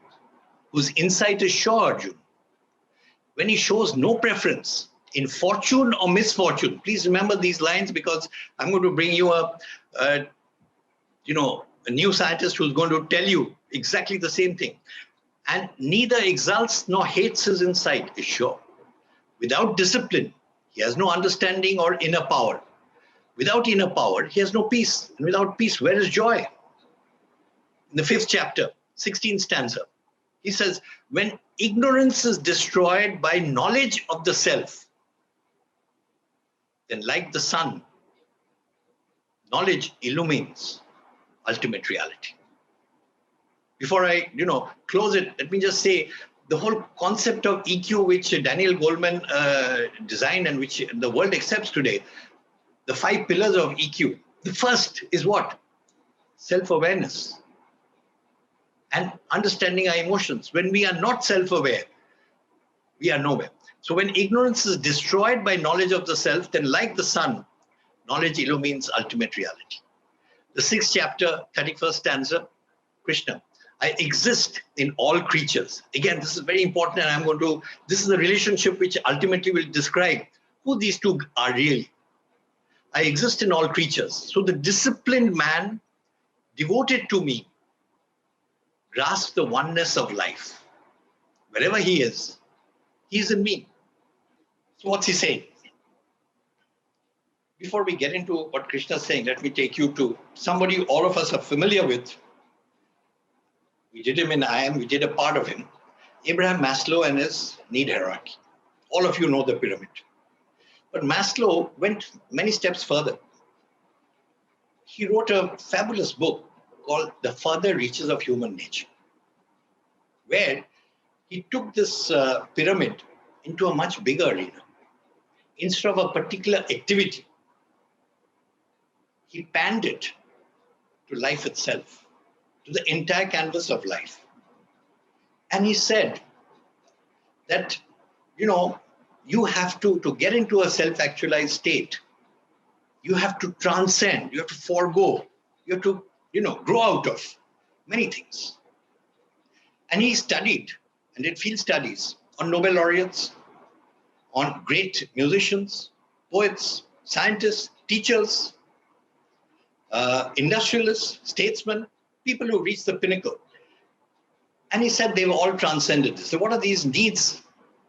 whose insight is sure, Arjuna. When he shows no preference in fortune or misfortune, please remember these lines, because I'm going to bring you a new scientist who's going to tell you exactly the same thing. And neither exalts nor hates his insight is sure. Without discipline, he has no understanding or inner power. Without inner power, he has no peace. And without peace, where is joy? In the 5th chapter, 16th stanza, he says, when ignorance is destroyed by knowledge of the self, then like the sun, knowledge illumines ultimate reality. Before I, close it, let me just say the whole concept of EQ, which Daniel Goleman designed and which the world accepts today, the 5 pillars of EQ. The first is what? Self-awareness and understanding our emotions. When we are not self-aware, we are nowhere. So when ignorance is destroyed by knowledge of the self, then like the sun, knowledge illumines ultimate reality. The 6th chapter, 31st stanza, Krishna, I exist in all creatures. Again, this is very important, and this is the relationship which ultimately will describe who these two are really. I exist in all creatures. So the disciplined man, devoted to me, grasps the oneness of life. Wherever he is in me. So what's he saying? Before we get into what Krishna is saying, let me take you to somebody all of us are familiar with. We did him in we did a part of him. Abraham Maslow and his need hierarchy. All of you know the pyramid. But Maslow went many steps further. He wrote a fabulous book called The Further Reaches of Human Nature, where he took this pyramid into a much bigger arena. Instead of a particular activity, he panned it to life itself, to the entire canvas of life. And he said that, you have to get into a self-actualized state, you have to transcend, you have to forego, you have to, grow out of many things. And he studied and did field studies on Nobel laureates, on great musicians, poets, scientists, teachers, industrialists, statesmen, people who reached the pinnacle. And he said they've all transcended this. So what are these needs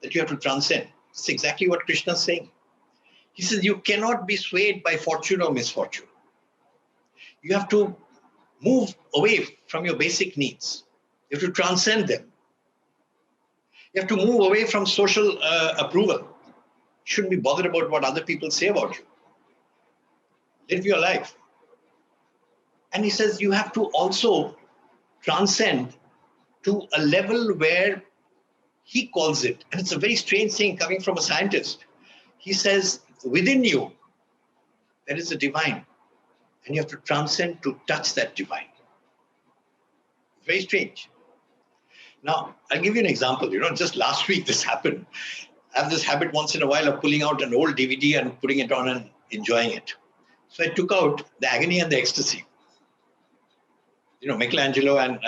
that you have to transcend? It's exactly what Krishna is saying. He says you cannot be swayed by fortune or misfortune. You have to move away from your basic needs. You have to transcend them. You have to move away from social approval. You shouldn't be bothered about what other people say about you. Live your life. And he says you have to also transcend to a level where he calls it, and it's a very strange thing coming from a scientist. He says, within you, there is a divine, and you have to transcend to touch that divine. Very strange. Now, I'll give you an example. Just last week this happened. I have this habit once in a while of pulling out an old DVD and putting it on and enjoying it. So I took out The Agony and the Ecstasy. Michelangelo and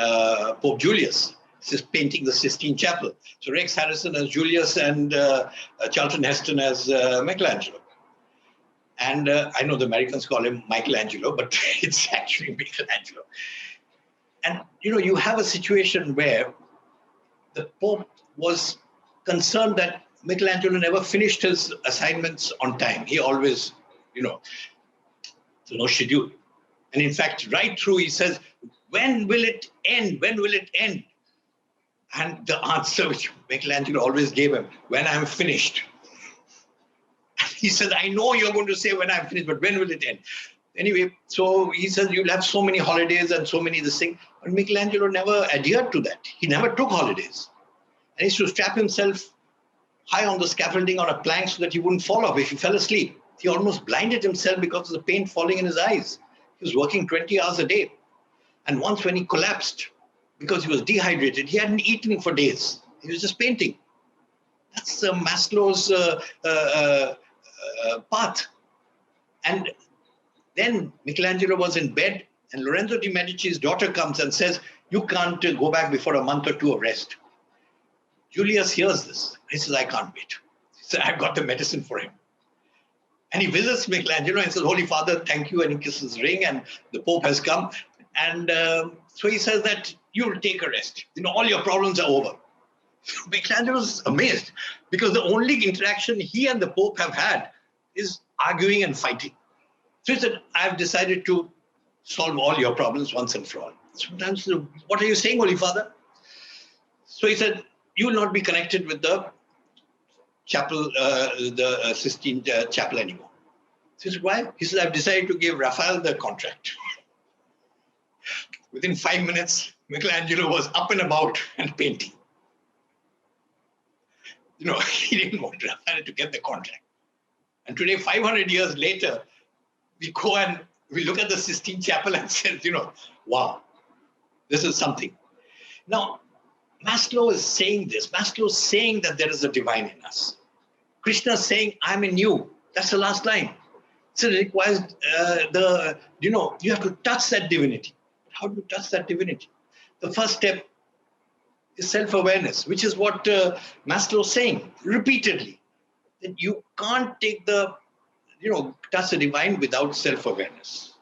Pope Julius. This is painting the Sistine Chapel. So Rex Harrison as Julius and Charlton Heston as Michelangelo. And I know the Americans call him Michelangelo, but it's actually Michelangelo. And, you have a situation where the Pope was concerned that Michelangelo never finished his assignments on time. He always, no schedule. And in fact, right through, he says, when will it end? When will it end? And the answer which Michelangelo always gave him, when I'm finished. And he says, I know you're going to say when I'm finished, but when will it end? Anyway, so he says, you'll have so many holidays and so many this thing. But Michelangelo never adhered to that. He never took holidays. he used to strap himself high on the scaffolding on a plank so that he wouldn't fall off if he fell asleep. He almost blinded himself because of the paint falling in his eyes. He was working 20 hours a day. And once when he collapsed, because he was dehydrated, he hadn't eaten for days. He was just painting. That's Maslow's path. And then Michelangelo was in bed, and Lorenzo de' Medici's daughter comes and says, you can't go back before a month or two of rest. Julius hears this. He says, I can't wait. He said, I've got the medicine for him. And he visits Michelangelo and says, Holy Father, thank you. And he kisses his ring, and the Pope has come. And so he says that you'll take a rest. All your problems are over. Michelangelo's amazed because the only interaction he and the Pope have had is arguing and fighting. So he said, I've decided to solve all your problems once and for all. Sometimes, what are you saying, Holy Father? So he said, you will not be connected with the chapel, the Sistine Chapel anymore. So he said, why? He said, I've decided to give Raphael the contract. Within 5 minutes, Michelangelo was up and about and painting. He didn't want Raphael to get the contract. And today, 500 years later, we go and we look at the Sistine Chapel and say, wow, this is something. Now, Maslow is saying this. Maslow is saying that there is a divine in us. Krishna is saying, I'm in you. That's the last line. So it requires you have to touch that divinity. How do you touch that divinity? The first step is self-awareness, which is what Maslow is saying repeatedly. That you can't take touch the divine without self-awareness.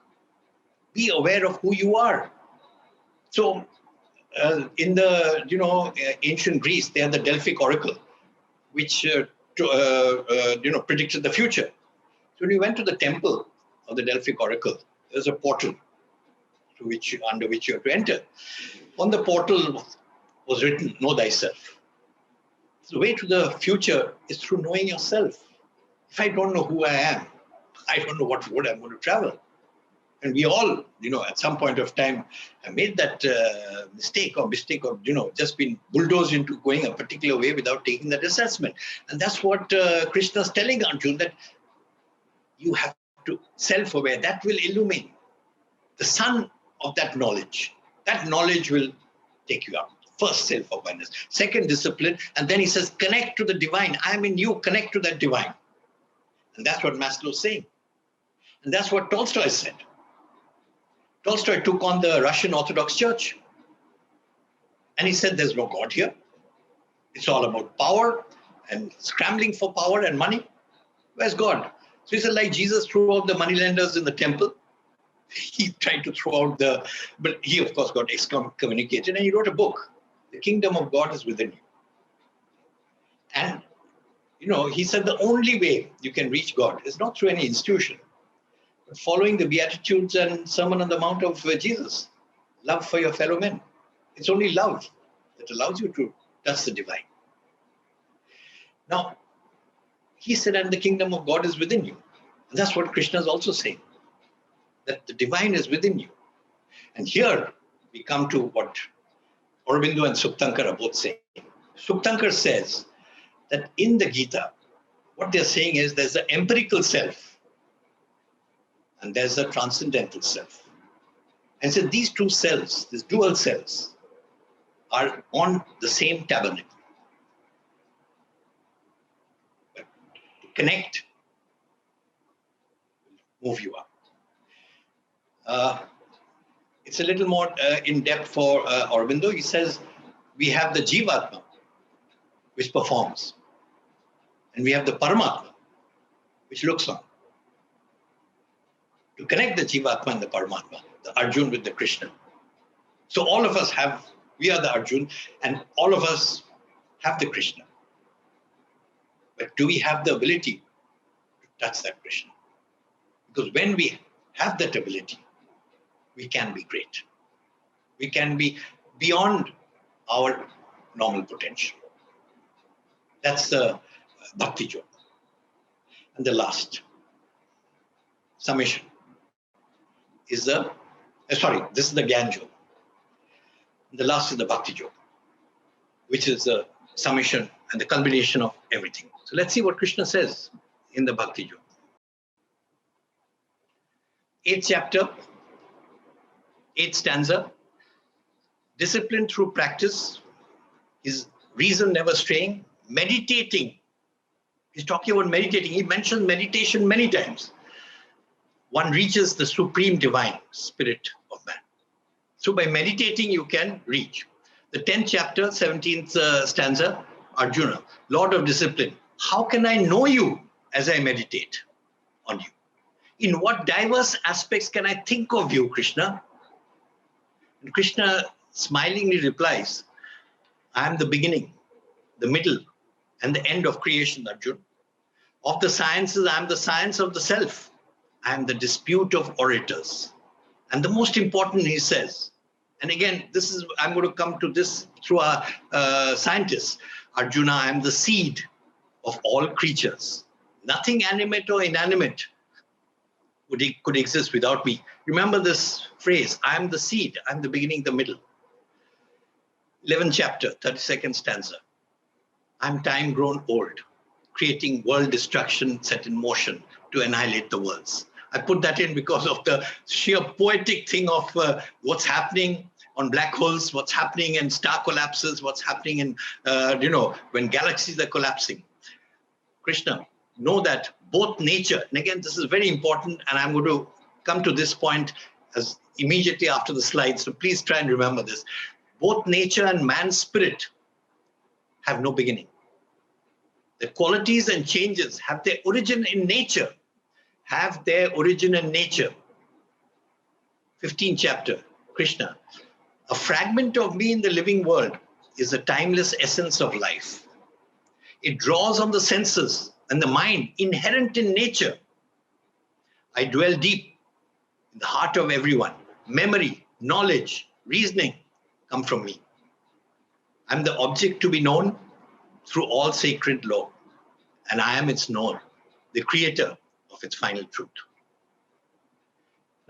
Be aware of who you are. So in the ancient Greece, they had the Delphic oracle, which predicted the future. So when you went to the temple of the Delphic oracle, there's a portal under which you have to enter. On the portal was written, know thyself. The way to the future is through knowing yourself. If I don't know who I am, I don't know what road I'm going to travel. And we all, at some point of time have made that mistake of, just been bulldozed into going a particular way without taking that assessment. And that's what Krishna's telling Arjuna, that you have to self-aware. That will illumine the sun of that knowledge. That knowledge will take you up. First, self-awareness. Second, discipline. And then he says, connect to the divine. I am in you. Connect to that divine. And that's what Maslow is saying. And that's what Tolstoy said. Tolstoy took on the Russian Orthodox Church. And he said, there's no God here. It's all about power and scrambling for power and money. Where's God? So he said, like Jesus threw out the moneylenders in the temple. He tried to throw out but he, of course, got excommunicated, and he wrote a book. The kingdom of God is within you. And, he said the only way you can reach God is not through any institution, but following the Beatitudes and Sermon on the Mount of Jesus. Love for your fellow men. It's only love that allows you to touch the divine. Now, he said, and the kingdom of God is within you. And that's what Krishna is also saying, that the divine is within you. And here we come to what Aurobindo and Suktankar are both saying. Suktankar says that in the Gita, what they're saying is there's the empirical self and there's the transcendental self. And so these two selves, these dual selves, are on the same tabernacle. But to connect, move you up. It's a little more in depth for Aurobindo. He says we have the Jivatma, which performs, and we have the Paramatma, which looks on. To connect the Jivatma and the Paramatma, the Arjuna with the Krishna. So all of us we are the Arjuna, and all of us have the Krishna. But do we have the ability to touch that Krishna? Because when we have that ability, we can be great. We can be beyond our normal potential. That's the Bhakti Yoga. And the last summation is this is the Gyan Yoga. The last is the Bhakti Yoga, which is the summation and the culmination of everything. So let's see what Krishna says in the Bhakti Yoga. 8th chapter, 8th stanza. Discipline through practice, his reason never straying, meditating. He's talking about meditating. He mentions meditation many times. One reaches the supreme divine spirit of man. So by meditating, you can reach. The 10th chapter, 17th stanza, Arjuna, Lord of discipline, how can I know you as I meditate on you? In what diverse aspects can I think of you, Krishna? And Krishna smilingly replies, I am the beginning, the middle, and the end of creation, Arjuna. Of the sciences, I am the science of the self. I am the dispute of orators. And the most important, he says, and again, this is, I'm going to come to this through our scientists. Arjuna, I am the seed of all creatures. Nothing animate or inanimate could exist without me. Remember this phrase, I am the seed, I am the beginning, the middle. 11th chapter, 32nd stanza. I am time grown old, creating world destruction set in motion to annihilate the worlds. I put that in because of the sheer poetic thing of what's happening on black holes, what's happening in star collapses, what's happening in, when galaxies are collapsing. Krishna, know that both nature, and again, this is very important, and I'm going to come to this point as immediately after the slides, so please try and remember this. Both nature and man's spirit have no beginning. The qualities and changes have their origin in nature, have their origin in nature. 15th chapter, Krishna, a fragment of me in the living world is the timeless essence of life. It draws on the senses and the mind inherent in nature. I dwell deep in the heart of everyone. Memory, knowledge, reasoning come from me. I'm the object to be known through all sacred law, and I am its knower, the creator of its final truth.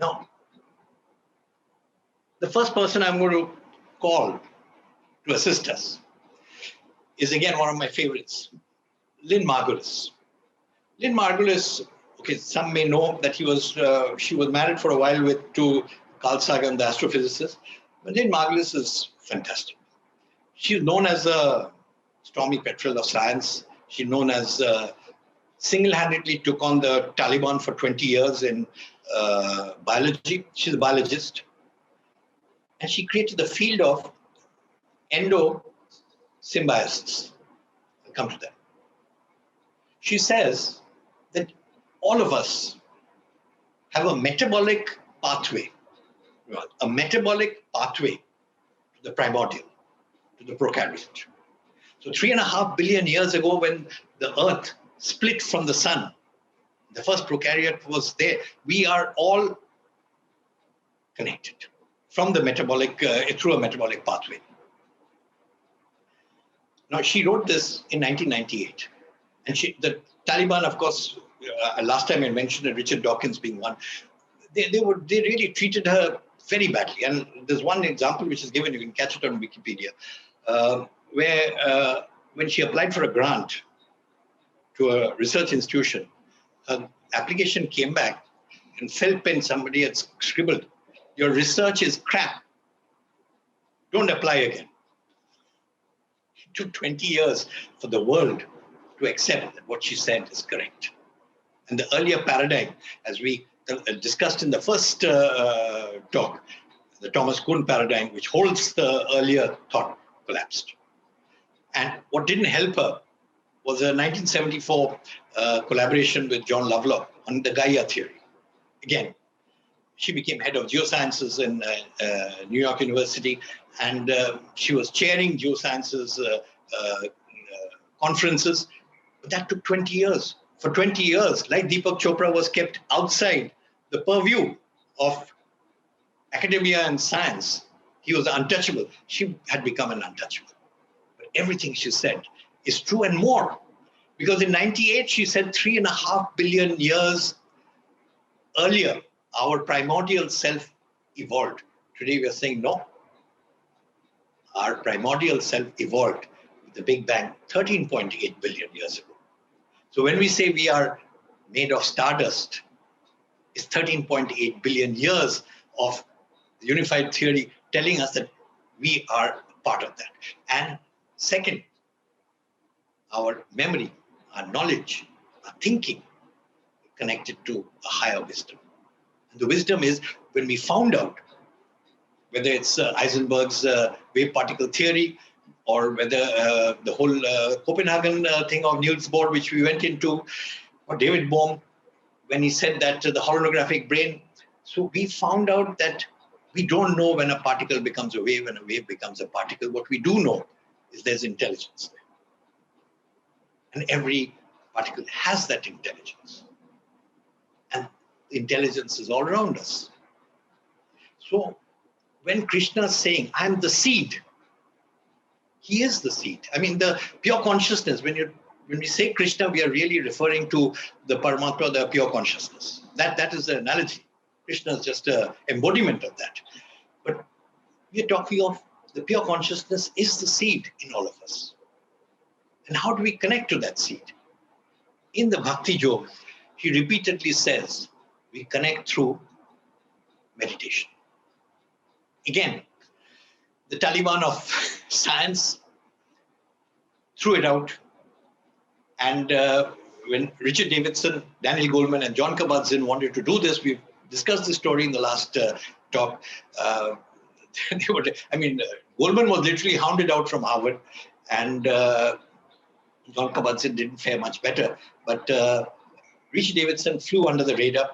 Now, the first person I'm going to call to assist us is again one of my favorites, Lynn Margulis. Lynn Margulis, okay, some may know that she was married for a while to Carl Sagan, the astrophysicist, but Lynn Margulis is fantastic. She's known as a stormy petrel of science. She's known as single-handedly took on the Taliban for 20 years in biology. She's a biologist. And she created the field of endosymbiosis. I'll come to that. She says that all of us have a metabolic pathway to the primordial, to the prokaryote. So 3.5 billion years ago, when the earth split from the sun, the first prokaryote was there. We are all connected from the metabolic, through a metabolic pathway. Now, she wrote this in 1998. And the Taliban, of course, last time I mentioned it, Richard Dawkins being one, they really treated her very badly. And there's one example which is given, you can catch it on Wikipedia, where when she applied for a grant to a research institution, her application came back and felt pen somebody had scribbled, your research is crap. Don't apply again. It took 20 years for the world to accept that what she said is correct. And the earlier paradigm, as we discussed in the first talk, the Thomas Kuhn paradigm, which holds the earlier thought, collapsed. And what didn't help her was a 1974 collaboration with John Lovelock on the Gaia theory. Again, she became head of geosciences in New York University, and she was chairing geosciences conferences. But that took 20 years. For 20 years, like Deepak Chopra was kept outside the purview of academia and science. He was untouchable. She had become an untouchable. But everything she said is true and more. Because in 98, she said 3.5 billion years earlier, our primordial self evolved. Today we are saying no. Our primordial self evolved with the Big Bang 13.8 billion years ago. So when we say we are made of stardust, it's 13.8 billion years of the unified theory telling us that we are part of that. And second, our memory, our knowledge, our thinking connected to a higher wisdom. And the wisdom is when we found out, whether it's Heisenberg's wave particle theory, or whether the whole Copenhagen thing of Niels Bohr, which we went into, or David Bohm, when he said that the holonographic brain. So we found out that we don't know when a particle becomes a wave and a wave becomes a particle. What we do know is there's intelligence there. And every particle has that intelligence. And the intelligence is all around us. So when Krishna is saying, I'm the seed, he is the seed. I mean, the pure consciousness, when we say Krishna, we are really referring to the Paramatma, the pure consciousness. That is the analogy. Krishna is just an embodiment of that. But we are talking of the pure consciousness is the seed in all of us. And how do we connect to that seed? In the Bhakti Yoga, he repeatedly says, we connect through meditation. Again, the Taliban of science threw it out. And when Richard Davidson, Daniel Goleman, and John Kabat-Zinn wanted to do this, we've discussed this story in the last talk. Goleman was literally hounded out from Harvard, and John Kabat-Zinn didn't fare much better. But Richard Davidson flew under the radar,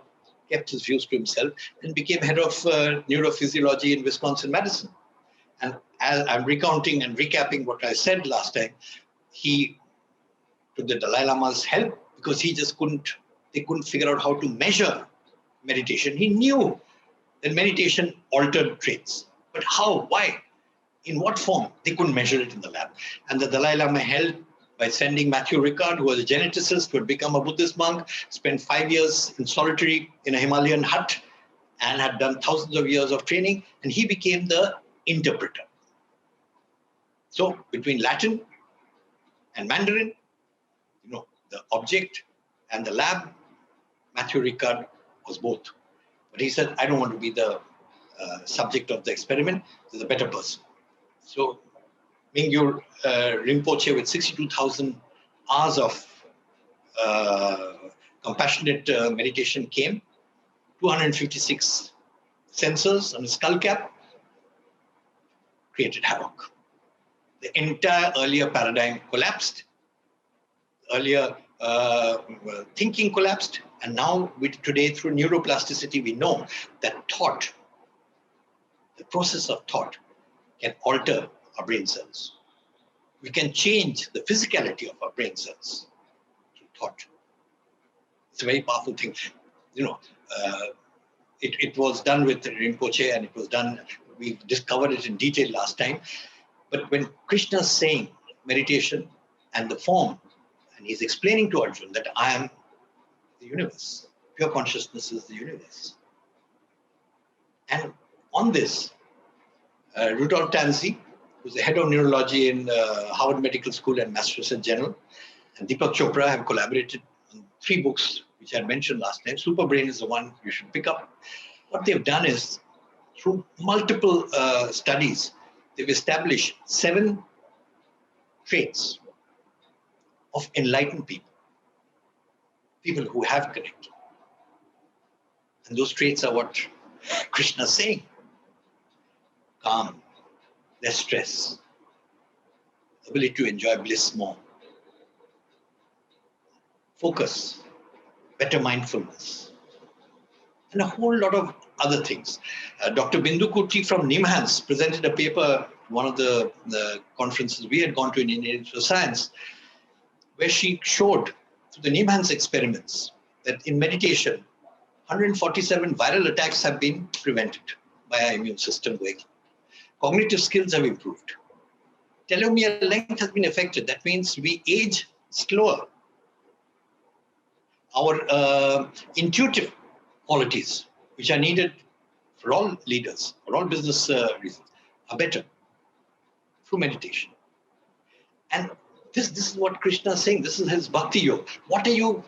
kept his views to himself, and became head of neurophysiology in Wisconsin-Madison. And as I'm recounting and recapping what I said last time, he took the Dalai Lama's help because they couldn't figure out how to measure meditation. He knew that meditation altered traits, but how, why, in what form? They couldn't measure it in the lab. And the Dalai Lama helped by sending Matthew Ricard, who was a geneticist, who had become a Buddhist monk, spent 5 years in solitary in a Himalayan hut, and had done thousands of years of training, and he became the interpreter. So between Latin and Mandarin, the object and the lab, Matthew Ricard was both. But he said, I don't want to be the subject of the experiment. There's a better person. So Mingyur Rinpoche, with 62,000 hours of compassionate meditation, came, 256 sensors on his skull cap, created havoc. The entire earlier paradigm collapsed. Earlier thinking collapsed, and now today through neuroplasticity we know that thought, the process of thought, can alter our brain cells. We can change the physicality of our brain cells through thought. It's a very powerful thing. It was done with Rinpoche, and it was done, we discovered it in detail last time. But when Krishna is saying meditation and the form, and he's explaining to Arjuna that I am the universe. Pure consciousness is the universe. And on this, Rudolf Tanzi, who's the head of neurology in Harvard Medical School and Massachusetts General, and Deepak Chopra have collaborated on 3 books, which I mentioned last time. Superbrain is the one you should pick up. What they've done is, through multiple studies, they've established 7 traits of enlightened people, people who have connected. And those traits are what Krishna is saying. Calm, less stress, ability to enjoy bliss more, focus, better mindfulness, and a whole lot of other things. Dr. Bindu Kuti from NIMHANS presented a paper, one of the conferences we had gone to in Indian Institute of Science, where she showed through the NIMHANS experiments that in meditation, 147 viral attacks have been prevented by our immune system going. Cognitive skills have improved. Telomere length has been affected. That means we age slower. Our intuitive qualities, which are needed for all leaders, for all business reasons, are better through meditation. And this is what Krishna is saying. This is his bhakti yoga. What are you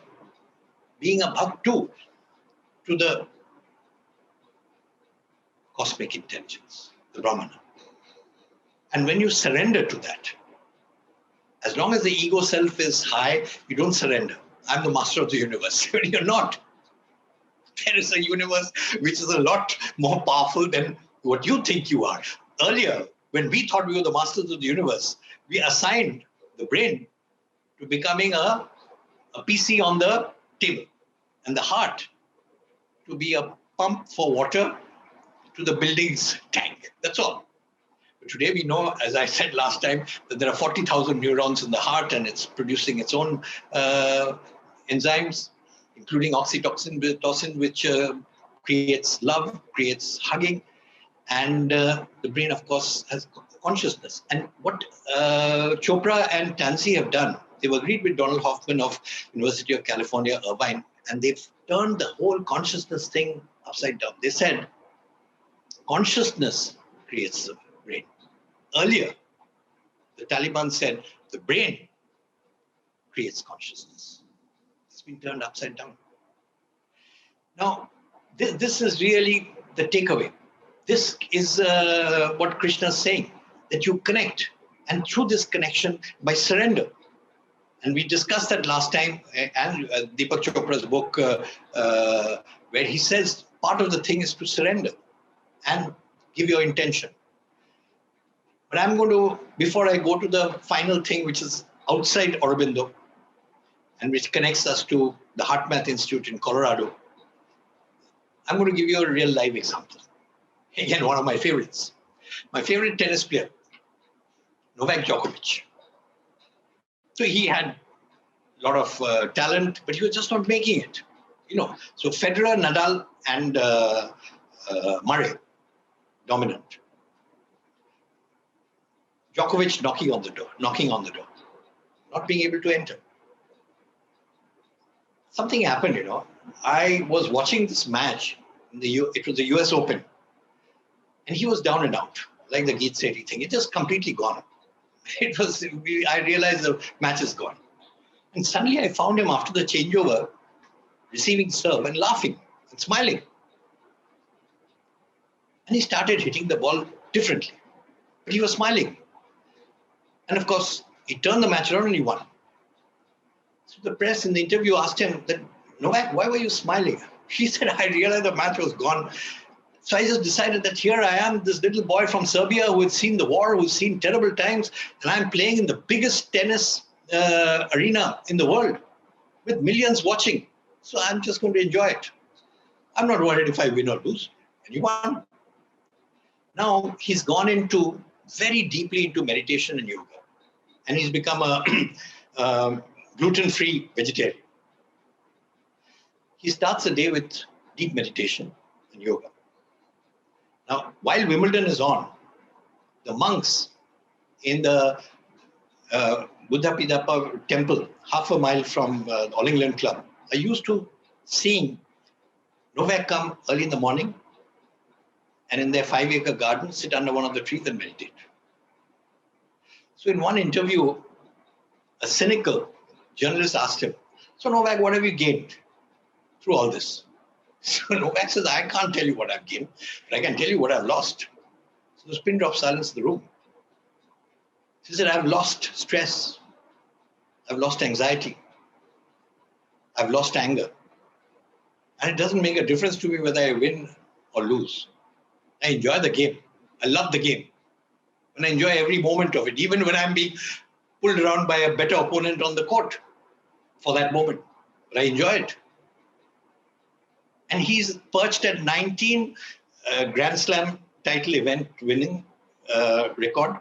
being a bhakt to the cosmic intelligence, the Brahmana? And when you surrender to that, as long as the ego self is high, you don't surrender. I'm the master of the universe. You're not. There is a universe which is a lot more powerful than what you think you are. Earlier, when we thought we were the masters of the universe, we assigned the brain to becoming a PC on the table, and the heart to be a pump for water to the building's tank. That's all. But today we know, as I said last time, that there are 40,000 neurons in the heart, and it's producing its own enzymes, including oxytocin, which creates love, creates hugging. And the brain, of course, has consciousness. And what Chopra and Tansey have done, they've agreed with Donald Hoffman of University of California, Irvine, and they've turned the whole consciousness thing upside down. They said consciousness creates the brain. Earlier, the Taliban said the brain creates consciousness. It's been turned upside down. Now, this is really the takeaway. This is what Krishna is saying, that you connect. And through this connection, by surrender. And we discussed that last time, and Deepak Chopra's book, where he says part of the thing is to surrender and give your intention. But I'm going to, before I go to the final thing, which is outside Aurobindo, and which connects us to the HeartMath Institute in Colorado, I'm going to give you a real live example. Again, one of my favorites. My favorite tennis player, Novak Djokovic. So he had a lot of talent, but he was just not making it. So Federer, Nadal, and Murray, dominant. Djokovic knocking on the door, not being able to enter. Something happened, I was watching this match. It was the US Open. And he was down and out, like the Gita Sethi thing. It just completely gone. I realized the match is gone. And suddenly I found him after the changeover, receiving serve and laughing and smiling. And he started hitting the ball differently. But he was smiling. And of course, he turned the match around and he won. So the press in the interview asked him, that, Novak, why were you smiling? He said, I realized the match was gone. So I just decided that here I am, this little boy from Serbia who had seen the war, who's seen terrible times, and I'm playing in the biggest tennis arena in the world with millions watching. So I'm just going to enjoy it. I'm not worried if I win or lose. And he won. Now he's gone very deeply into meditation and yoga. And he's become a gluten-free vegetarian. He starts a day with deep meditation and yoga. Now, while Wimbledon is on, the monks in the Buddha Pidapa temple, half a mile from the All England Club, are used to seeing Novak come early in the morning and in their 5-acre garden sit under one of the trees and meditate. So in one interview, a cynical journalist asked him, so Novak, what have you gained through all this? So Novak says, I can't tell you what I've gained, but I can tell you what I've lost. So there's a pin drop silence in the room. He said, I've lost stress. I've lost anxiety. I've lost anger. And it doesn't make a difference to me whether I win or lose. I enjoy the game. I love the game. And I enjoy every moment of it, even when I'm being pulled around by a better opponent on the court for that moment. But I enjoy it. And he's perched at 19 Grand Slam title event winning record.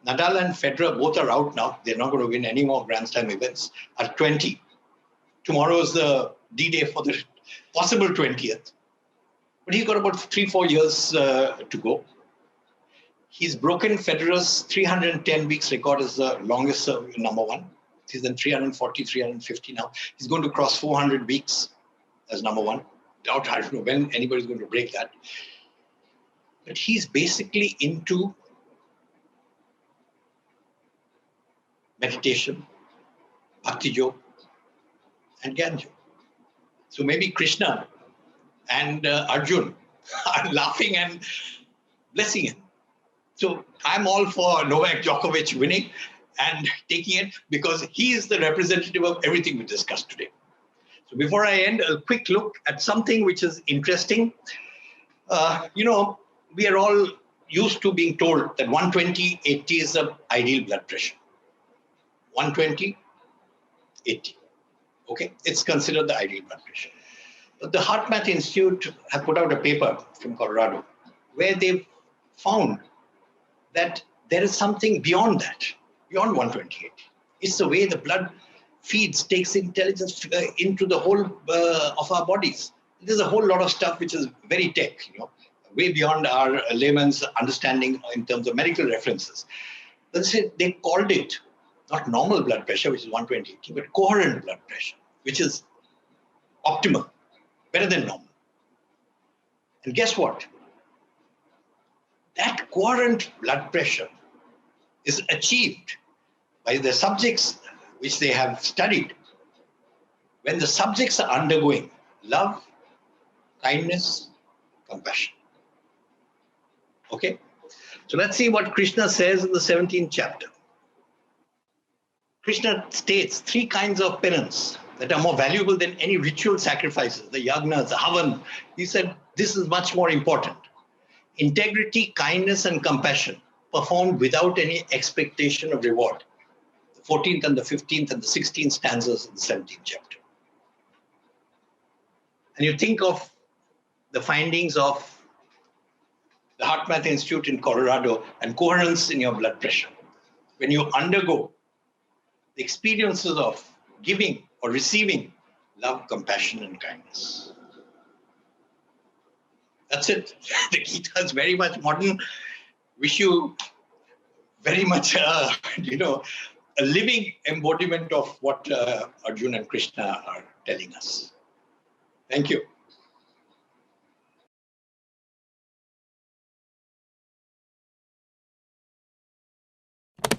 Nadal and Federer both are out now. They're not going to win any more Grand Slam events. At 20. Tomorrow is the D-Day for the possible 20th. But he's got about 3-4 years to go. He's broken Federer's 310 weeks record as the longest number one. He's in 340, 350 now. He's going to cross 400 weeks as number one. I don't know when anybody's going to break that. But he's basically into meditation, bhakti yoga, and Gyan yoga. So maybe Krishna and Arjun are laughing and blessing him. So I'm all for Novak Djokovic winning and taking it because he is the representative of everything we discussed today. So before I end, a quick look at something which is interesting. We are all used to being told that 120/80 is the ideal blood pressure. 120/80. Okay, it's considered the ideal blood pressure. But the HeartMath Institute have put out a paper from Colorado where they've found that there is something beyond that, beyond 120/80. It's the way the blood feeds, takes intelligence into the whole of our bodies. There's a whole lot of stuff which is very tech, way beyond our layman's understanding in terms of medical references. They called it not normal blood pressure, which is 120/80, but coherent blood pressure, which is optimal, better than normal. And guess what? That coherent blood pressure is achieved by the subjects which they have studied when the subjects are undergoing love, kindness, compassion. Okay? So let's see what Krishna says in the 17th chapter. Krishna states 3 kinds of penance that are more valuable than any ritual sacrifices, the yagnas, the havan. He said this is much more important. Integrity, kindness, and compassion performed without any expectation of reward. The 14th and the 15th and the 16th stanzas in the 17th chapter. And you think of the findings of the HeartMath Institute in Colorado and coherence in your blood pressure. When you undergo the experiences of giving or receiving love, compassion, and kindness. That's it. The Gita is very much modern. Wish you very much, a living embodiment of what Arjuna and Krishna are telling us. Thank you.